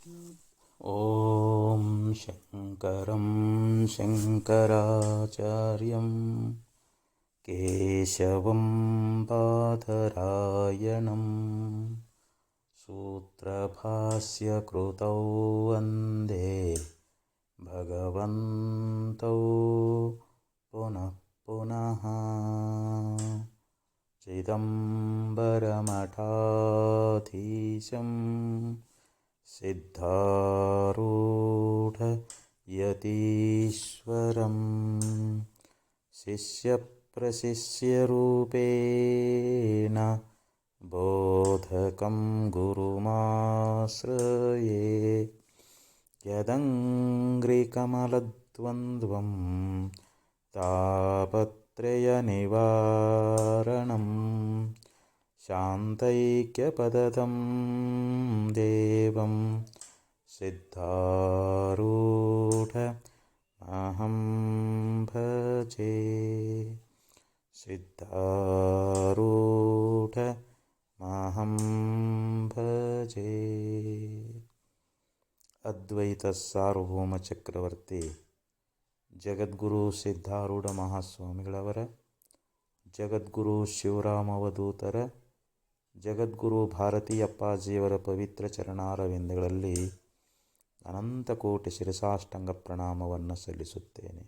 ಓಂ ಶಂಕರಂ ಶಂಕರಾಚಾರ್ಯಂ ಕೇಶವಂ ಬಾದರಾಯಣಂ ಸೂತ್ರಭಾಸ್ಯಕೃತೌ ವಂದೇ ಭಗವಂತೌ ಪುನಃ ಪುನಃ ಚಿದಂಬರಮಠಾಧೀಶಂ ಸಿದ್ಧಾರೂಢಯತೀಶ್ವರಂ ಶಿಷ್ಯಪ್ರಶಿಷ್ಯರೂಪೇಣ ಬೋಧಕಂ ಗುರುಮಾಶ್ರಯೇ ಯದಂಘ್ರಿಕಮಲದ್ವಂದ್ವಂ ತಾಪತ್ರಯನಿವಾರಣಂ ಶಾಂತೈಕ್ಯಪದದಂ ದೇವಂ ಸಿದ್ಧಾರೂಢಮಹಂ ಭಜೆ. ಸಿದ್ಧಾರೂಢಮಹಂ ಭಜೆ. ಅದ್ವೈತ ಸಾರ್ವಭೌಮ ಚಕ್ರವರ್ತಿ ಜಗದ್ಗುರು ಸಿದ್ಧಾರೂಢ ಮಹಾಸ್ವಾಮಿಗಳವರ, ಜಗದ್ಗುರು ಶಿವರಾಮ ಅವಧೂತರ, ಜಗದ್ಗುರು ಭಾರತೀಯಪ್ಪಾಜಿಯವರ ಪವಿತ್ರ ಚರಣಾರವಿಂದಗಳಲ್ಲಿ ಅನಂತಕೋಟಿ ಶಿರಸಾಷ್ಟಾಂಗ ಪ್ರಣಾಮವನ್ನು ಸಲ್ಲಿಸುತ್ತೇನೆ.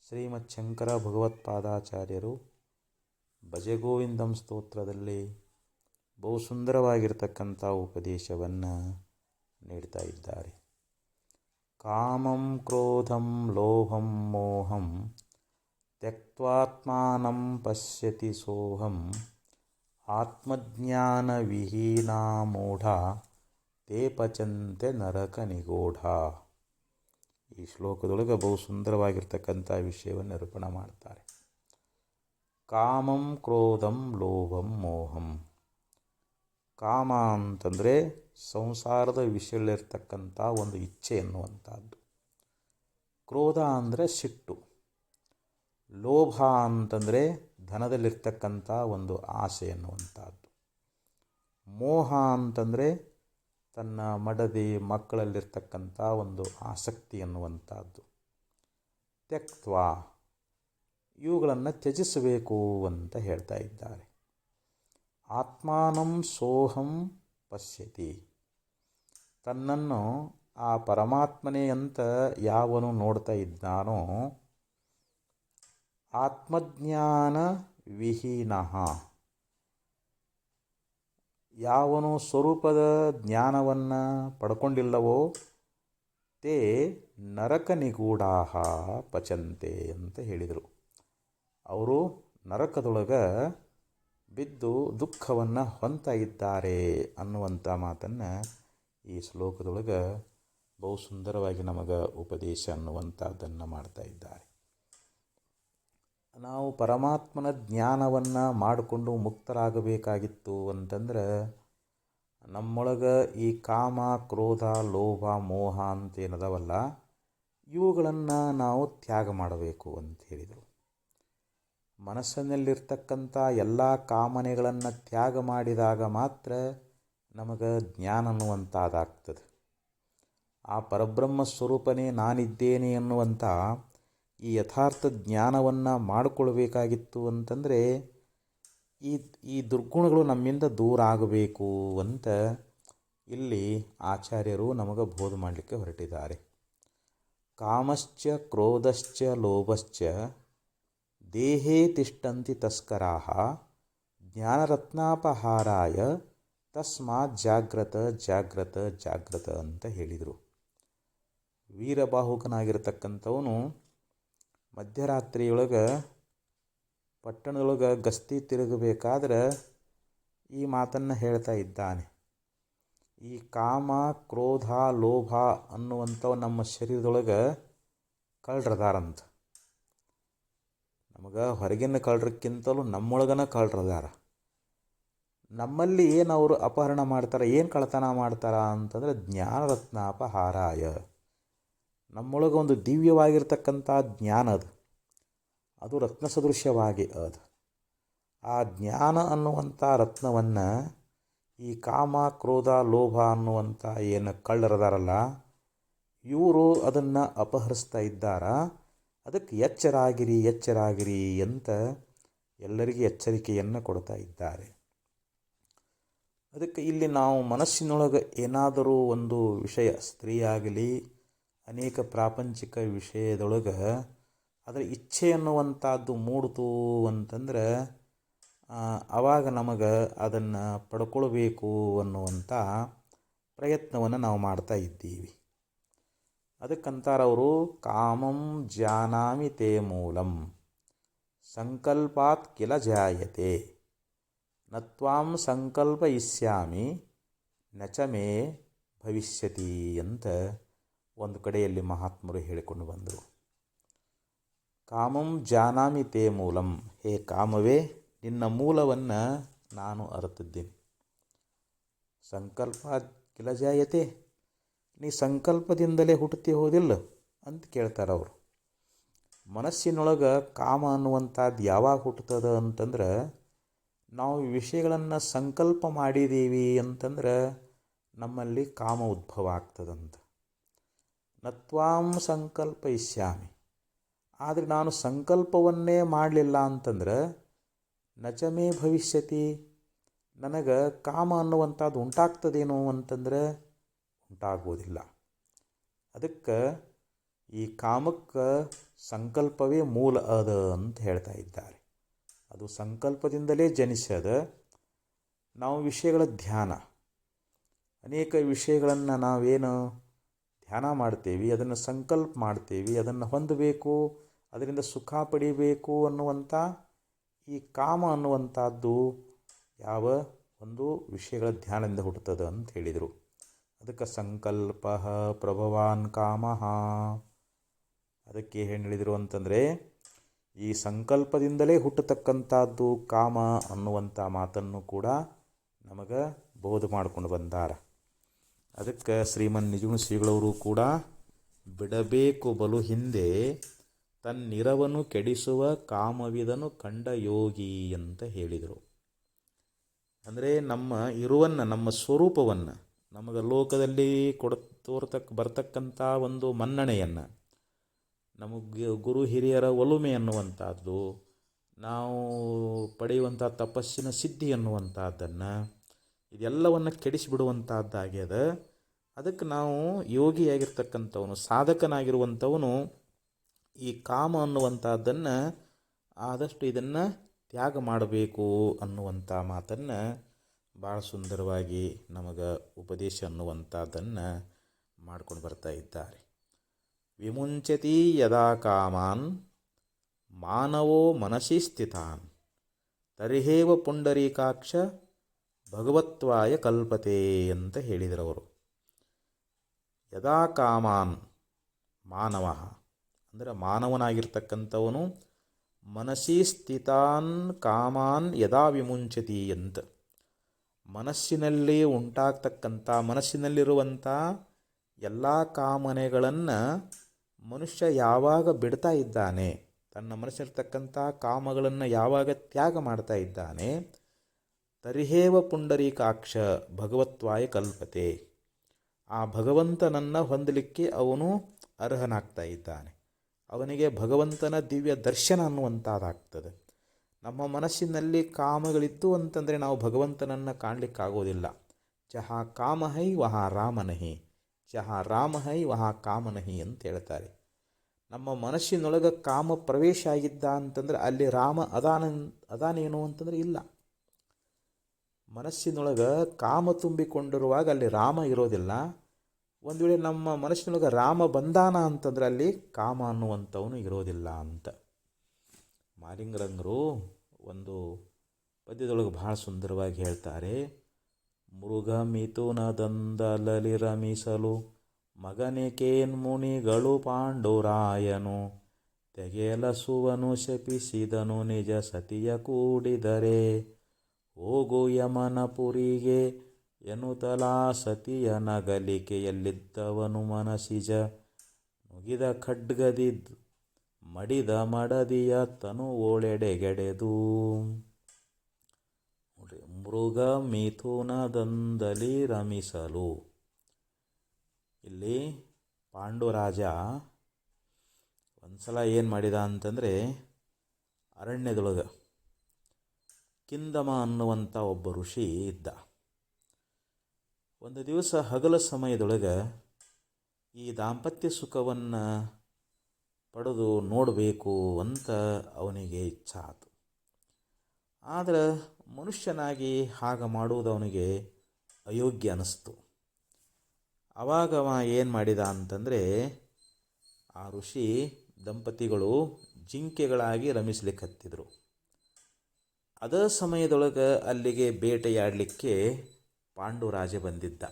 ಶ್ರೀಮತ್ ಶಂಕರ ಭಗವತ್ಪಾದಾಚಾರ್ಯರು ಭಜಗೋವಿಂದಂ ಸ್ತೋತ್ರದಲ್ಲಿ ಬಹು ಸುಂದರವಾಗಿರ್ತಕ್ಕಂಥ ಉಪದೇಶವನ್ನು ನೀಡ್ತಾ ಇದ್ದಾರೆ. ಕಾಮಂ ಕ್ರೋಧಂ ಲೋಭಂ ಮೋಹಂ ತ್ಯಕ್ತ್ವಾತ್ಮಾನಂ ಪಶ್ಯತಿ ಸೋಹಂ ಆತ್ಮಜ್ಞಾನವಿಹೀನಾ ಮೂಢಾ ತೇ ಪಚಂತೆ ನರಕ ನಿಗೂಢ. ಈ ಶ್ಲೋಕದೊಳಗೆ ಬಹು ಸುಂದರವಾಗಿರ್ತಕ್ಕಂಥ ವಿಷಯವನ್ನು ನಿರೂಪಣೆ ಮಾಡ್ತಾರೆ. ಕಾಮಂ ಕ್ರೋಧಂ ಲೋಭಂ ಮೋಹಂ. ಕಾಮ ಅಂತಂದರೆ ಸಂಸಾರದ ವಿಷಯದಲ್ಲಿರ್ತಕ್ಕಂಥ ಒಂದು ಇಚ್ಛೆ ಎನ್ನುವಂಥದ್ದು. ಕ್ರೋಧ ಅಂದರೆ ಸಿಟ್ಟು. ಲೋಭ ಅಂತಂದರೆ ಧನದಲ್ಲಿರ್ತಕ್ಕಂಥ ಒಂದು ಆಸೆ ಎನ್ನುವಂಥದ್ದು. ಮೋಹ ಅಂತಂದರೆ ತನ್ನ ಮಡದಿ ಮಕ್ಕಳಲ್ಲಿರ್ತಕ್ಕಂಥ ಒಂದು ಆಸಕ್ತಿ ಎನ್ನುವಂಥದ್ದು. ತ್ಯಕ್ತ್ವ, ಇವುಗಳನ್ನು ತ್ಯಜಿಸಬೇಕು ಅಂತ ಹೇಳ್ತಾ ಇದ್ದಾರೆ. ಆತ್ಮಾನಂ ಸೋಹಂ ಪಶ್ಯತಿ. ತನ್ನನ್ನು ಆ ಪರಮಾತ್ಮನೇ ಅಂತ ಯಾವನು ನೋಡ್ತಾ ಇದ್ದಾನೋ, ಆತ್ಮಜ್ಞಾನ ವಿಹೀನಃ, ಯಾವನು ಸ್ವರೂಪದ ಜ್ಞಾನವನ್ನು ಪಡ್ಕೊಂಡಿಲ್ಲವೋ, ತೇ ನರಕ ನಿಗೂಢಾಹ ಪಚಂತೆ ಅಂತ ಹೇಳಿದರು. ಅವರು ನರಕದೊಳಗೆ ಬಿದ್ದು ದುಃಖವನ್ನು ಹೊಂತಾ ಇದ್ದಾರೆ ಅನ್ನುವಂಥ ಮಾತನ್ನು ಈ ಶ್ಲೋಕದೊಳಗೆ ಬಹು ಸುಂದರವಾಗಿ ನಮಗೆ ಉಪದೇಶ ಅನ್ನುವಂಥದ್ದನ್ನು ಮಾಡ್ತಾ ಇದ್ದಾರೆ. ನಾವು ಪರಮಾತ್ಮನ ಜ್ಞಾನವನ್ನು ಮಾಡಿಕೊಂಡು ಮುಕ್ತರಾಗಬೇಕಾಗಿತ್ತು ಅಂತಂದ್ರೆ ನಮ್ಮೊಳಗೆ ಈ ಕಾಮ ಕ್ರೋಧ ಲೋಭ ಮೋಹ ಅಂತೇನದವಲ್ಲ, ಇವುಗಳನ್ನು ನಾವು ತ್ಯಾಗ ಮಾಡಬೇಕು ಅಂತ ಹೇಳಿದರು. ಮನಸ್ಸಿನಲ್ಲಿರ್ತಕ್ಕಂಥ ಎಲ್ಲ ಕಾಮನೆಗಳನ್ನು ತ್ಯಾಗ ಮಾಡಿದಾಗ ಮಾತ್ರ ನಮಗೆ ಜ್ಞಾನ ಅನ್ನುವಂಥದ್ದಾಗ್ತದೆ. ಆ ಪರಬ್ರಹ್ಮ ಸ್ವರೂಪನೇ ನಾನಿದ್ದೇನೆ ಎನ್ನುವಂಥ ಈ ಯಥಾರ್ಥ ಜ್ಞಾನವನ್ನು ಮಾಡಿಕೊಳ್ಬೇಕಾಗಿತ್ತು ಅಂತಂದರೆ ಈ ದುರ್ಗುಣಗಳು ನಮ್ಮಿಂದ ದೂರ ಆಗಬೇಕು ಅಂತ ಇಲ್ಲಿ ಆಚಾರ್ಯರು ನಮಗೆ ಬೋಧ ಮಾಡಲಿಕ್ಕೆ ಹೊರಟಿದ್ದಾರೆ. ಕಾಮಶ್ಚ ಕ್ರೋಧಶ್ಚ ಲೋಭಶ್ಚ ದೇಹೇ ತಿಷ್ಟಂತಿ ತಸ್ಕರಾಹ ಜ್ಞಾನರತ್ನಾಪಹಾರಾಯ ತಸ್ಮಾತ್ ಜಾಗ್ರತ ಜಾಗ್ರತ ಜಾಗ್ರತ ಅಂತ ಹೇಳಿದರು. ವೀರಬಾಹುಕನಾಗಿರ್ತಕ್ಕಂಥವನು ಮಧ್ಯರಾತ್ರಿಯೊಳಗೆ ಪಟ್ಟಣದೊಳಗೆ ಗಸ್ತಿ ತಿರುಗಬೇಕಾದ್ರೆ ಈ ಮಾತನ್ನು ಹೇಳ್ತಾ ಇದ್ದಾನೆ. ಈ ಕಾಮ ಕ್ರೋಧ ಲೋಭ ಅನ್ನುವಂಥವು ನಮ್ಮ ಶರೀರದೊಳಗೆ ಕಳ್ಳರದಾರಂತ. ನಮಗೆ ಹೊರಗಿನ ಕಳ್ಳರಕ್ಕಿಂತಲೂ ನಮ್ಮೊಳಗನ ಕಳ್ಳರದಾರ. ನಮ್ಮಲ್ಲಿ ಏನು ಅವರು ಅಪಹರಣ ಮಾಡ್ತಾರೆ, ಏನು ಕಳ್ಳತನ ಮಾಡ್ತಾರ ಅಂತಂದರೆ ಜ್ಞಾನರತ್ನಾಪಹಾರಾಯ. ನಮ್ಮೊಳಗೆ ಒಂದು ದಿವ್ಯವಾಗಿರ್ತಕ್ಕಂಥ ಜ್ಞಾನ ಅದು ರತ್ನ ಸದೃಶ್ಯವಾಗಿ ಅದು. ಆ ಜ್ಞಾನ ಅನ್ನುವಂಥ ರತ್ನವನ್ನು ಈ ಕಾಮ ಕ್ರೋಧ ಲೋಭ ಅನ್ನುವಂಥ ಏನು ಕಳ್ಳರದಾರಲ್ಲ ಇವರು ಅದನ್ನು ಅಪಹರಿಸ್ತಾ ಇದ್ದಾರ. ಅದಕ್ಕೆ ಎಚ್ಚರಾಗಿರಿ ಎಚ್ಚರಾಗಿರಿ ಅಂತ ಎಲ್ಲರಿಗೂ ಎಚ್ಚರಿಕೆಯನ್ನು ಕೊಡ್ತಾ ಇದ್ದಾರೆ. ಅದಕ್ಕೆ ಇಲ್ಲಿ ನಾವು ಮನಸ್ಸಿನೊಳಗೆ ಏನಾದರೂ ಒಂದು ವಿಷಯ, ಸ್ತ್ರೀ ಆಗಲಿ ಅನೇಕ ಪ್ರಾಪಂಚಿಕ ವಿಷಯದೊಳಗೆ ಅದರ ಇಚ್ಛೆ ಅನ್ನುವಂಥದ್ದು ಮೂಡ್ತು ಅಂತಂದ್ರೆ ಆವಾಗ ನಮಗೆ ಅದನ್ನು ಪಡ್ಕೊಳ್ಬೇಕು ಅನ್ನುವಂಥ ಪ್ರಯತ್ನವನ್ನು ನಾವು ಮಾಡ್ತಾ ಇದ್ದೀವಿ. ಅದಕ್ಕಂತಾರವರು ಕಾಮಂ ಜಾನಾಮಿ ತೇ ಮೂಲಂ ಸಂಕಲ್ಪಾತ್ ಕಿಲ ಜಾಯತೆ ನತ್ವಾಂ ಸಂಕಲ್ಪಯಿಷ್ಯಾಮಿ ನಚ ಮೇ ಭವಿಷ್ಯತಿ ಅಂತ ಒಂದು ಕಡೆಯಲ್ಲಿ ಮಹಾತ್ಮರು ಹೇಳಿಕೊಂಡು ಬಂದರು. ಕಾಮಂ ಜಾನಾಮಿ ತೇ ಮೂಲಂ, ಹೇ ಕಾಮವೇ ನಿನ್ನ ಮೂಲವನ್ನು ನಾನು ಅರಿತಿದ್ದೇನೆ. ಸಂಕಲ್ಪ ಕಿಲ ಜಾಯತೆ, ನೀ ಸಂಕಲ್ಪದಿಂದಲೇ ಹುಟ್ಟುತ್ತಿ ಹೋದಿಲ್ಲ ಅಂತ ಕೇಳ್ತಾರೆ ಅವರು. ಮನಸ್ಸಿನೊಳಗೆ ಕಾಮ ಅನ್ನುವಂಥದ್ದು ಯಾವಾಗ ಹುಟ್ಟುತ್ತದೆ ಅಂತಂದ್ರೆ ನಾವು ವಿಷಯಗಳನ್ನು ಸಂಕಲ್ಪ ಮಾಡಿದ್ದೀವಿ ಅಂತಂದ್ರೆ ನಮ್ಮಲ್ಲಿ ಕಾಮ ಉದ್ಭವ ಆಗ್ತದಂತ. ನತ್ವಾಂ ಸಂಕಲ್ಪಯಿಷ್ಯಾಮಿ, ಆದರೆ ನಾನು ಸಂಕಲ್ಪವನ್ನೇ ಮಾಡಲಿಲ್ಲ ಅಂತಂದ್ರೆ ನಚಮೇ ಭವಿಷ್ಯತಿ, ನನಗೆ ಕಾಮ ಅನ್ನುವಂಥದ್ದು ಉಂಟಾಗ್ತದೇನೋ ಅಂತಂದರೆ ಉಂಟಾಗೋದಿಲ್ಲ. ಅದಕ್ಕೆ ಈ ಕಾಮಕ್ಕೆ ಸಂಕಲ್ಪವೇ ಮೂಲ ಅದ ಅಂತ ಹೇಳ್ತಾ ಇದ್ದಾರೆ. ಅದು ಸಂಕಲ್ಪದಿಂದಲೇ ಜನಿಸ್ಯದ. ನಾವು ವಿಷಯಗಳ ಧ್ಯಾನ, ಅನೇಕ ವಿಷಯಗಳನ್ನು ನಾವೇನು ಧ್ಯಾನ ಮಾಡ್ತೇವೆ, ಅದನ್ನು ಸಂಕಲ್ಪ ಮಾಡ್ತೇವೆ, ಅದನ್ನು ಹೊಂದಬೇಕು, ಅದರಿಂದ ಸುಖ ಪಡಿಬೇಕು ಅನ್ನುವಂಥ ಈ ಕಾಮ ಅನ್ನುವಂಥದ್ದು ಯಾವ ಒಂದು ವಿಷಯಗಳ ಧ್ಯಾನದಿಂದ ಹುಟ್ಟುತ್ತದೆ ಅಂತ ಹೇಳಿದರು. ಅದಕ್ಕೆ ಸಂಕಲ್ಪ ಪ್ರಭವಾನ್ ಕಾಮ. ಅದಕ್ಕೆ ಏನು ಹೇಳಿದರು ಅಂತಂದರೆ ಈ ಸಂಕಲ್ಪದಿಂದಲೇ ಹುಟ್ಟತಕ್ಕಂಥದ್ದು ಕಾಮ ಅನ್ನುವಂಥ ಮಾತನ್ನು ಕೂಡ ನಮಗೆ ಬೋಧ ಮಾಡಿಕೊಂಡು ಬಂದಾರ. ಅದಕ್ಕೆ ಶ್ರೀಮನ್ ನಿಜಗುಣ ಶ್ರೀಗಳವರು ಕೂಡ ಬಿಡಬೇಕು ಬಲು ಹಿಂದೆ ತನ್ನಿರವನು ಕೆಡಿಸುವ ಕಾಮವಿದನು ಕಂಡ ಯೋಗಿ ಅಂತ ಹೇಳಿದರು. ಅಂದರೆ ನಮ್ಮ ಇರುವನ್ನು, ನಮ್ಮ ಸ್ವರೂಪವನ್ನು, ನಮಗೆ ಲೋಕದಲ್ಲಿ ಬರ್ತಕ್ಕಂಥ ಒಂದು ಮನ್ನಣೆಯನ್ನು, ನಮಗೆ ಗುರು ಹಿರಿಯರ ಒಲುಮೆ ಅನ್ನುವಂಥದ್ದು, ನಾವು ಪಡೆಯುವಂಥ ತಪಸ್ಸಿನ ಸಿದ್ಧಿ ಅನ್ನುವಂಥದ್ದನ್ನು, ಇದೆಲ್ಲವನ್ನು ಕೆಡಿಸಿಬಿಡುವಂಥದ್ದಾಗ್ಯದ. ಅದಕ್ಕೆ ನಾವು ಯೋಗಿಯಾಗಿರ್ತಕ್ಕಂಥವನು, ಸಾಧಕನಾಗಿರುವಂಥವನು ಈ ಕಾಮ ಅನ್ನುವಂಥದ್ದನ್ನು ಆದಷ್ಟು ಇದನ್ನು ತ್ಯಾಗ ಮಾಡಬೇಕು ಅನ್ನುವಂಥ ಮಾತನ್ನು ಭಾಳ ಸುಂದರವಾಗಿ ನಮಗೆ ಉಪದೇಶ ಅನ್ನುವಂಥದ್ದನ್ನು ಮಾಡ್ಕೊಂಡು ಬರ್ತಾ ಇದ್ದಾರೆ. ವಿಮುಂಚತಿ ಯದಾ ಕಾಮಾನ್ ಮಾನವೋ ಮನಸಿ ಸ್ಥಿತಾನ್ ತರ್ಹೇವ ಪುಂಡರೀಕಾಕ್ಷ ಭಗವತ್ವಾಯ ಕಲ್ಪತೆ ಅಂತ ಹೇಳಿದರವರು. ಯದಾ ಕಾಮಾನ್ ಮಾನವ ಅಂದರೆ ಮಾನವನಾಗಿರ್ತಕ್ಕಂಥವನು ಮನಸಿ ಸ್ಥಿತಾನ್ ಕಾಮಾನ್ ಯದಾ ವಿಮುಂಚತಿ ಅಂತ, ಮನಸ್ಸಿನಲ್ಲಿ ಉಂಟಾಗ್ತಕ್ಕಂಥ, ಮನಸ್ಸಿನಲ್ಲಿರುವಂಥ ಎಲ್ಲ ಕಾಮನೆಗಳನ್ನು ಮನುಷ್ಯ ಯಾವಾಗ ಬಿಡ್ತಾ ಇದ್ದಾನೆ, ತನ್ನ ಮನಸ್ಸಿರ್ತಕ್ಕಂಥ ಕಾಮಗಳನ್ನು ಯಾವಾಗ ತ್ಯಾಗ ಮಾಡ್ತಾ ಇದ್ದಾನೆ, ತರ್ಹೇವ ಪುಂಡರೀಕಾಕ್ಷ ಭಗವತ್ವಾಯ ಕಲ್ಪತೆ, ಆ ಭಗವಂತನನ್ನು ಹೊಂದಲಿಕ್ಕೆ ಅವನು ಅರ್ಹನಾಗ್ತಾ ಇದ್ದಾನೆ. ಅವನಿಗೆ ಭಗವಂತನ ದಿವ್ಯ ದರ್ಶನ ಅನ್ನುವಂಥದ್ದಾಗ್ತದೆ. ನಮ್ಮ ಮನಸ್ಸಿನಲ್ಲಿ ಕಾಮಗಳಿತ್ತು ಅಂತಂದರೆ ನಾವು ಭಗವಂತನನ್ನು ಕಾಣಲಿಕ್ಕಾಗೋದಿಲ್ಲ. ಚಹಾ ಕಾಮಹೈ ವಹಾ ರಾಮನಹಿ, ಚಹಾ ರಾಮಹೈ ವಹಾ ಕಾಮನಹಿ ಅಂತ ಹೇಳ್ತಾರೆ. ನಮ್ಮ ಮನಸ್ಸಿನೊಳಗೆ ಕಾಮ ಪ್ರವೇಶ ಆಗಿದ್ದ ಅಂತಂದರೆ ಅಲ್ಲಿ ರಾಮ ಅದಾನೇನು ಅಂತಂದರೆ ಇಲ್ಲ. ಮನಸ್ಸಿನೊಳಗೆ ಕಾಮ ತುಂಬಿಕೊಂಡಿರುವಾಗ ಅಲ್ಲಿ ರಾಮ ಇರೋದಿಲ್ಲ. ಒಂದು ವೇಳೆ ನಮ್ಮ ಮನಸ್ಸಿನೊಳಗೆ ರಾಮ ಬಂದಾನ ಅಂತಂದ್ರೆ ಅಲ್ಲಿ ಕಾಮ ಅನ್ನುವಂಥವನು ಇರೋದಿಲ್ಲ ಅಂತ ಮಾಲಿಂಗರಂಗರು ಒಂದು ಪದ್ಯದೊಳಗೆ ಭಾಳ ಸುಂದರವಾಗಿ ಹೇಳ್ತಾರೆ. ಮೃಗ ಮಿಥುನದಂದಲಲಿರಮಿಸಲು ಮಗನಿಕೇನ್ಮುನಿಗಳು ಪಾಂಡುರಾಯನು ತೆಗೆಲಸುವನು ಶಪಿಸಿದನು ನಿಜ ಸತಿಯ ಕೂಡಿದರೆ ಹೋಗು ಯಮನಪುರಿಗೆ ಎನ್ನುತ್ತಲಾ ಸತಿಯ ನಗಲಿಕೆಯಲ್ಲಿದ್ದವನು ಮನಸಿಜ ನುಗಿದ ಖಡ್ಗದಿದ್ದು ಮಡಿದ ಮಡದಿಯ ತನು ಓಳೆಡೆಗೆಡೆದು. ನೋಡ್ರಿ, ನೋಡ್ರಿ, ಮೃಗ ಮಿಥುನದಂದಲಿ ರಮಿಸಲು. ಇಲ್ಲಿ ಪಾಂಡುರಾಜ ಒಂದ್ಸಲ ಏನು ಮಾಡಿದ ಅಂತಂದರೆ, ಅರಣ್ಯದೊಳಗೆ ಕಿಂದಮ ಅನ್ನುವಂಥ ಒಬ್ಬ ಋಷಿ ಇದ್ದ. ಒಂದು ದಿವಸ ಹಗಲ ಸಮಯದೊಳಗೆ ಈ ದಾಂಪತ್ಯ ಸುಖವನ್ನು ಪಡೆದು ನೋಡಬೇಕು ಅಂತ ಅವನಿಗೆ ಇಚ್ಛಾ ಆಯಿತು. ಆದರೆ ಮನುಷ್ಯನಾಗಿ ಹಾಗೆ ಮಾಡುವುದು ಅವನಿಗೆ ಅಯೋಗ್ಯ ಅನ್ನಿಸ್ತು. ಆವಾಗ ಅವ ಏನು ಮಾಡಿದ ಅಂತಂದರೆ, ಆ ಋಷಿ ದಂಪತಿಗಳು ಜಿಂಕೆಗಳಾಗಿ ರಮಿಸ್ಲಿಕ್ಕೆ ಹತ್ತಿದ್ರು. ಅದೇ ಸಮಯದೊಳಗೆ ಅಲ್ಲಿಗೆ ಬೇಟೆಯಾಡಲಿಕ್ಕೆ ಪಾಂಡುರಾಜ ಬಂದಿದ್ದ.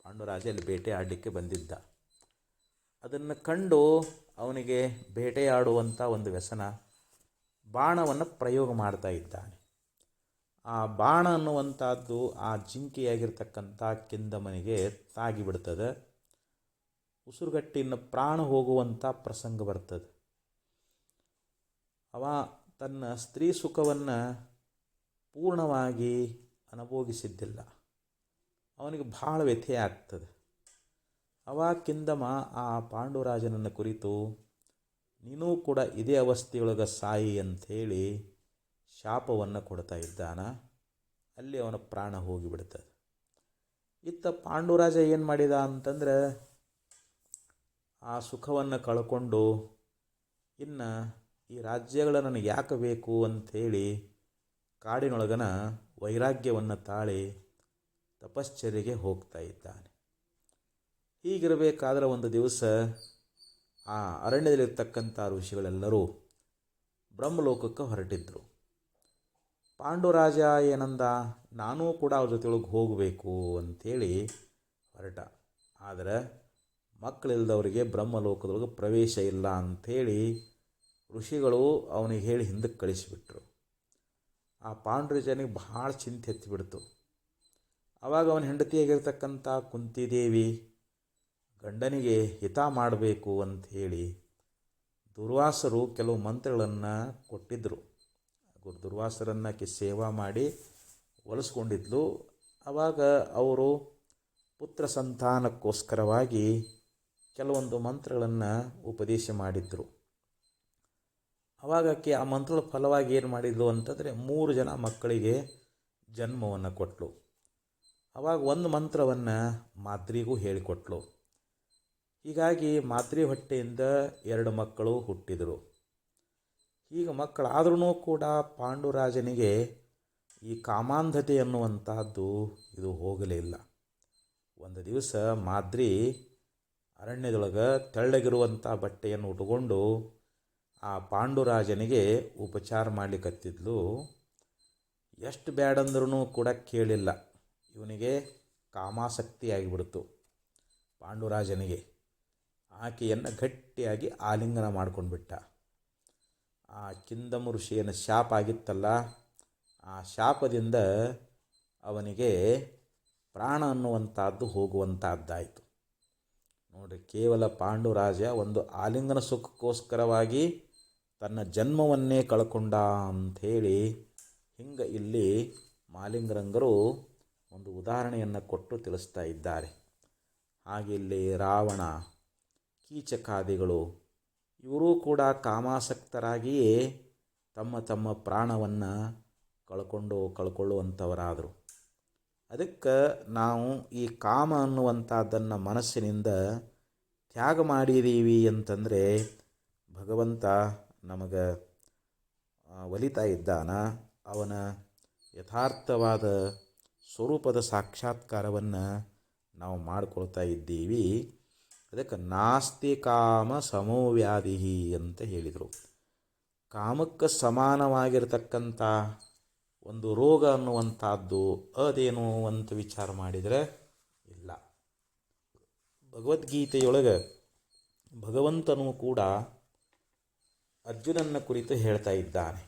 ಪಾಂಡುರಾಜ ಅಲ್ಲಿ ಬೇಟೆ ಆಡಲಿಕ್ಕೆ ಬಂದಿದ್ದ. ಅದನ್ನು ಕಂಡು ಅವನಿಗೆ ಬೇಟೆಯಾಡುವಂಥ ಒಂದು ವ್ಯಸನ, ಬಾಣವನ್ನು ಪ್ರಯೋಗ ಮಾಡ್ತಾ ಇದ್ದಾನೆ. ಆ ಬಾಣ ಅನ್ನುವಂಥದ್ದು ಆ ಜಿಂಕೆಯಾಗಿರ್ತಕ್ಕಂಥ ಕಿಂದಮನಿಗೆ ತಾಗಿಬಿಡ್ತದೆ. ಉಸಿರುಗಟ್ಟಿನ ಪ್ರಾಣ ಹೋಗುವಂಥ ಪ್ರಸಂಗ ಬರ್ತದೆ. ಅವ ತನ್ನ ಸ್ತ್ರೀ ಸುಖವನ್ನು ಪೂರ್ಣವಾಗಿ ಅನುಭೋಗಿಸಿದ್ದಿಲ್ಲ. ಅವನಿಗೆ ಭಾಳ ವ್ಯಥೆ ಆಗ್ತದೆ. ಅವಾಗ ಕಿಂದಮ ಆ ಪಾಂಡುರಾಜನನ್ನು ಕುರಿತು, ನೀನೂ ಕೂಡ ಇದೇ ಅವಸ್ಥೆಯೊಳಗೆ ಸಾಯಿ ಅಂಥೇಳಿ ಶಾಪವನ್ನು ಕೊಡ್ತಾ ಇದ್ದಾನ. ಅಲ್ಲಿ ಅವನ ಪ್ರಾಣ ಹೋಗಿಬಿಡ್ತದೆ. ಇತ್ತ ಪಾಂಡುರಾಜ ಏನು ಮಾಡಿದ ಅಂತಂದ್ರೆ, ಆ ಸುಖವನ್ನು ಕಳ್ಕೊಂಡು ಇನ್ನು ಈ ರಾಜ್ಯಗಳು ನನಗೆ ಯಾಕೆ ಬೇಕು ಅಂಥೇಳಿ ಕಾಡಿನೊಳಗನ ವೈರಾಗ್ಯವನ್ನು ತಾಳಿ ತಪಶ್ಚರ್ಯೆಗೆ ಹೋಗ್ತಾ ಇದ್ದಾನೆ. ಹೀಗಿರಬೇಕಾದ್ರೆ ಒಂದು ದಿವಸ ಆ ಅರಣ್ಯದಲ್ಲಿರ್ತಕ್ಕಂಥ ಋಷಿಗಳೆಲ್ಲರೂ ಬ್ರಹ್ಮಲೋಕಕ್ಕೆ ಹೊರಟಿದ್ದರು. ಪಾಂಡುರಾಜ ಏನಂದ, ನಾನೂ ಕೂಡ ಅವ್ರ ಜೊತೆಯೊಳಗೆ ಹೋಗಬೇಕು ಅಂಥೇಳಿ ಹೊರಟ. ಆದರೆ ಮಕ್ಕಳಿಲ್ದವರಿಗೆ ಬ್ರಹ್ಮಲೋಕದೊಳಗೆ ಪ್ರವೇಶ ಇಲ್ಲ ಅಂಥೇಳಿ ಋಷಿಗಳು ಅವನಿಗೆ ಹೇಳಿ ಹಿಂದಕ್ಕೆ ಕಳಿಸಿಬಿಟ್ರು. ಆ ಪಾಂಡುರಾಜನಿಗೆ ಭಾಳ ಚಿಂತೆ ಎತ್ತಿಬಿಡ್ತು. ಆವಾಗ ಅವನ ಹೆಂಡತಿಯಾಗಿರ್ತಕ್ಕಂಥ ಕುಂತಿದೇವಿ ಗಂಡನಿಗೆ ಹಿತ ಮಾಡಬೇಕು ಅಂಥೇಳಿ ದುರ್ವಾಸರು ಕೆಲವು ಮಂತ್ರಗಳನ್ನು ಕೊಟ್ಟಿದ್ದರು. ದುರ್ವಾಸರನ್ನು ಆಕೆ ಸೇವಾ ಮಾಡಿ ಒಲಿಸ್ಕೊಂಡಿದ್ಲು. ಆವಾಗ ಅವರು ಪುತ್ರ ಸಂತಾನಕ್ಕೋಸ್ಕರವಾಗಿ ಕೆಲವೊಂದು ಮಂತ್ರಗಳನ್ನು ಉಪದೇಶ ಮಾಡಿದ್ರು. ಆವಾಗ ಆಕೆ ಆ ಮಂತ್ರದ ಫಲವಾಗಿ ಏನು ಮಾಡಿದ್ಲು ಅಂತಂದರೆ 3 ಜನ ಮಕ್ಕಳಿಗೆ ಜನ್ಮವನ್ನು ಕೊಟ್ಟಳು. ಆವಾಗ ಒಂದು ಮಂತ್ರವನ್ನು ಮಾದ್ರಿಗೂ ಹೇಳಿಕೊಟ್ಲು. ಹೀಗಾಗಿ ಮಾದ್ರಿ ಹೊಟ್ಟೆಯಿಂದ 2 ಮಕ್ಕಳು ಹುಟ್ಟಿದರು. ಈಗ ಮಕ್ಕಳಾದ್ರೂ ಕೂಡ ಪಾಂಡುರಾಜನಿಗೆ ಈ ಕಾಮಾಂಧತೆ ಅನ್ನುವಂತಹದ್ದು ಇದು ಹೋಗಲೇ ಇಲ್ಲ. ಒಂದು ದಿವಸ ಮಾದ್ರಿ ಅರಣ್ಯದೊಳಗೆ ತೆಳ್ಳಗಿರುವಂಥ ಬಟ್ಟೆಯನ್ನು ಉಟ್ಕೊಂಡು ಆ ಪಾಂಡುರಾಜನಿಗೆ ಉಪಚಾರ ಮಾಡಲಿಕ್ಕತ್ತಿದ್ಲು. ಎಷ್ಟು ಬ್ಯಾಡಂದ್ರೂ ಕೂಡ ಕೇಳಿಲ್ಲ. ಇವನಿಗೆ ಕಾಮಾಸಕ್ತಿ ಆಗಿಬಿಡ್ತು ಪಾಂಡುರಾಜನಿಗೆ. ಆಕೆಯನ್ನು ಗಟ್ಟಿಯಾಗಿ ಆಲಿಂಗನ ಮಾಡ್ಕೊಂಡ್ಬಿಟ್ಟ. ಆ ಕಿಂದಮ ಋಷಿಯನ ಶಾಪ ಆಗಿತ್ತಲ್ಲ, ಆ ಶಾಪದಿಂದ ಅವನಿಗೆ ಪ್ರಾಣ ಅನ್ನುವಂಥದ್ದು ಹೋಗುವಂಥದ್ದಾಯಿತು. ನೋಡ್ರಿ, ಕೇವಲ ಪಾಂಡುರಾಜ ಒಂದು ಆಲಿಂಗನ ಸುಖಕ್ಕೋಸ್ಕರವಾಗಿ ತನ್ನ ಜನ್ಮವನ್ನೇ ಕಳ್ಕೊಂಡ ಅಂಥೇಳಿ ಹಿಂಗೆ ಇಲ್ಲಿ ಮಾಲಿಂಗರಂಗರು ಒಂದು ಉದಾಹರಣೆಯನ್ನು ಕೊಟ್ಟು ತಿಳಿಸ್ತಾ ಇದ್ದಾರೆ. ಹಾಗೆ ಇಲ್ಲಿ ರಾವಣ, ಕೀಚಕಾದಿಗಳು ಇವರೂ ಕೂಡ ಕಾಮಾಸಕ್ತರಾಗಿಯೇ ತಮ್ಮ ತಮ್ಮ ಪ್ರಾಣವನ್ನು ಕಳ್ಕೊಳ್ಳುವಂಥವರಾದರು. ಅದಕ್ಕೆ ನಾವು ಈ ಕಾಮ ಅನ್ನುವಂಥದ್ದನ್ನು ಮನಸ್ಸಿನಿಂದ ತ್ಯಾಗ ಮಾಡಿದ್ದೀವಿ ಅಂತಂದರೆ ಭಗವಂತ ನಮಗೆ ಒಲಿತಾ ಇದ್ದಾನ. ಅವನ ಯಥಾರ್ಥವಾದ ಸ್ವರೂಪದ ಸಾಕ್ಷಾತ್ಕಾರವನ್ನು ನಾವು ಮಾಡಿಕೊಳ್ತಾ ಇದ್ದೀವಿ. ಅದಕ್ಕೆ ನಾಸ್ತಿ ಕಾಮ ಸಮೋವ್ಯಾಧಿ ಅಂತ ಹೇಳಿದರು. ಕಾಮಕ್ಕೆ ಸಮಾನವಾಗಿರ್ತಕ್ಕಂಥ ಒಂದು ರೋಗ ಅನ್ನುವಂಥದ್ದು ಅದೇನು ಅಂತ ವಿಚಾರ ಮಾಡಿದರೆ ಇಲ್ಲ. ಭಗವದ್ಗೀತೆಯೊಳಗೆ ಭಗವಂತನೂ ಕೂಡ ಅರ್ಜುನನ ಕುರಿತು ಹೇಳ್ತಾ ಇದ್ದಾನೆ.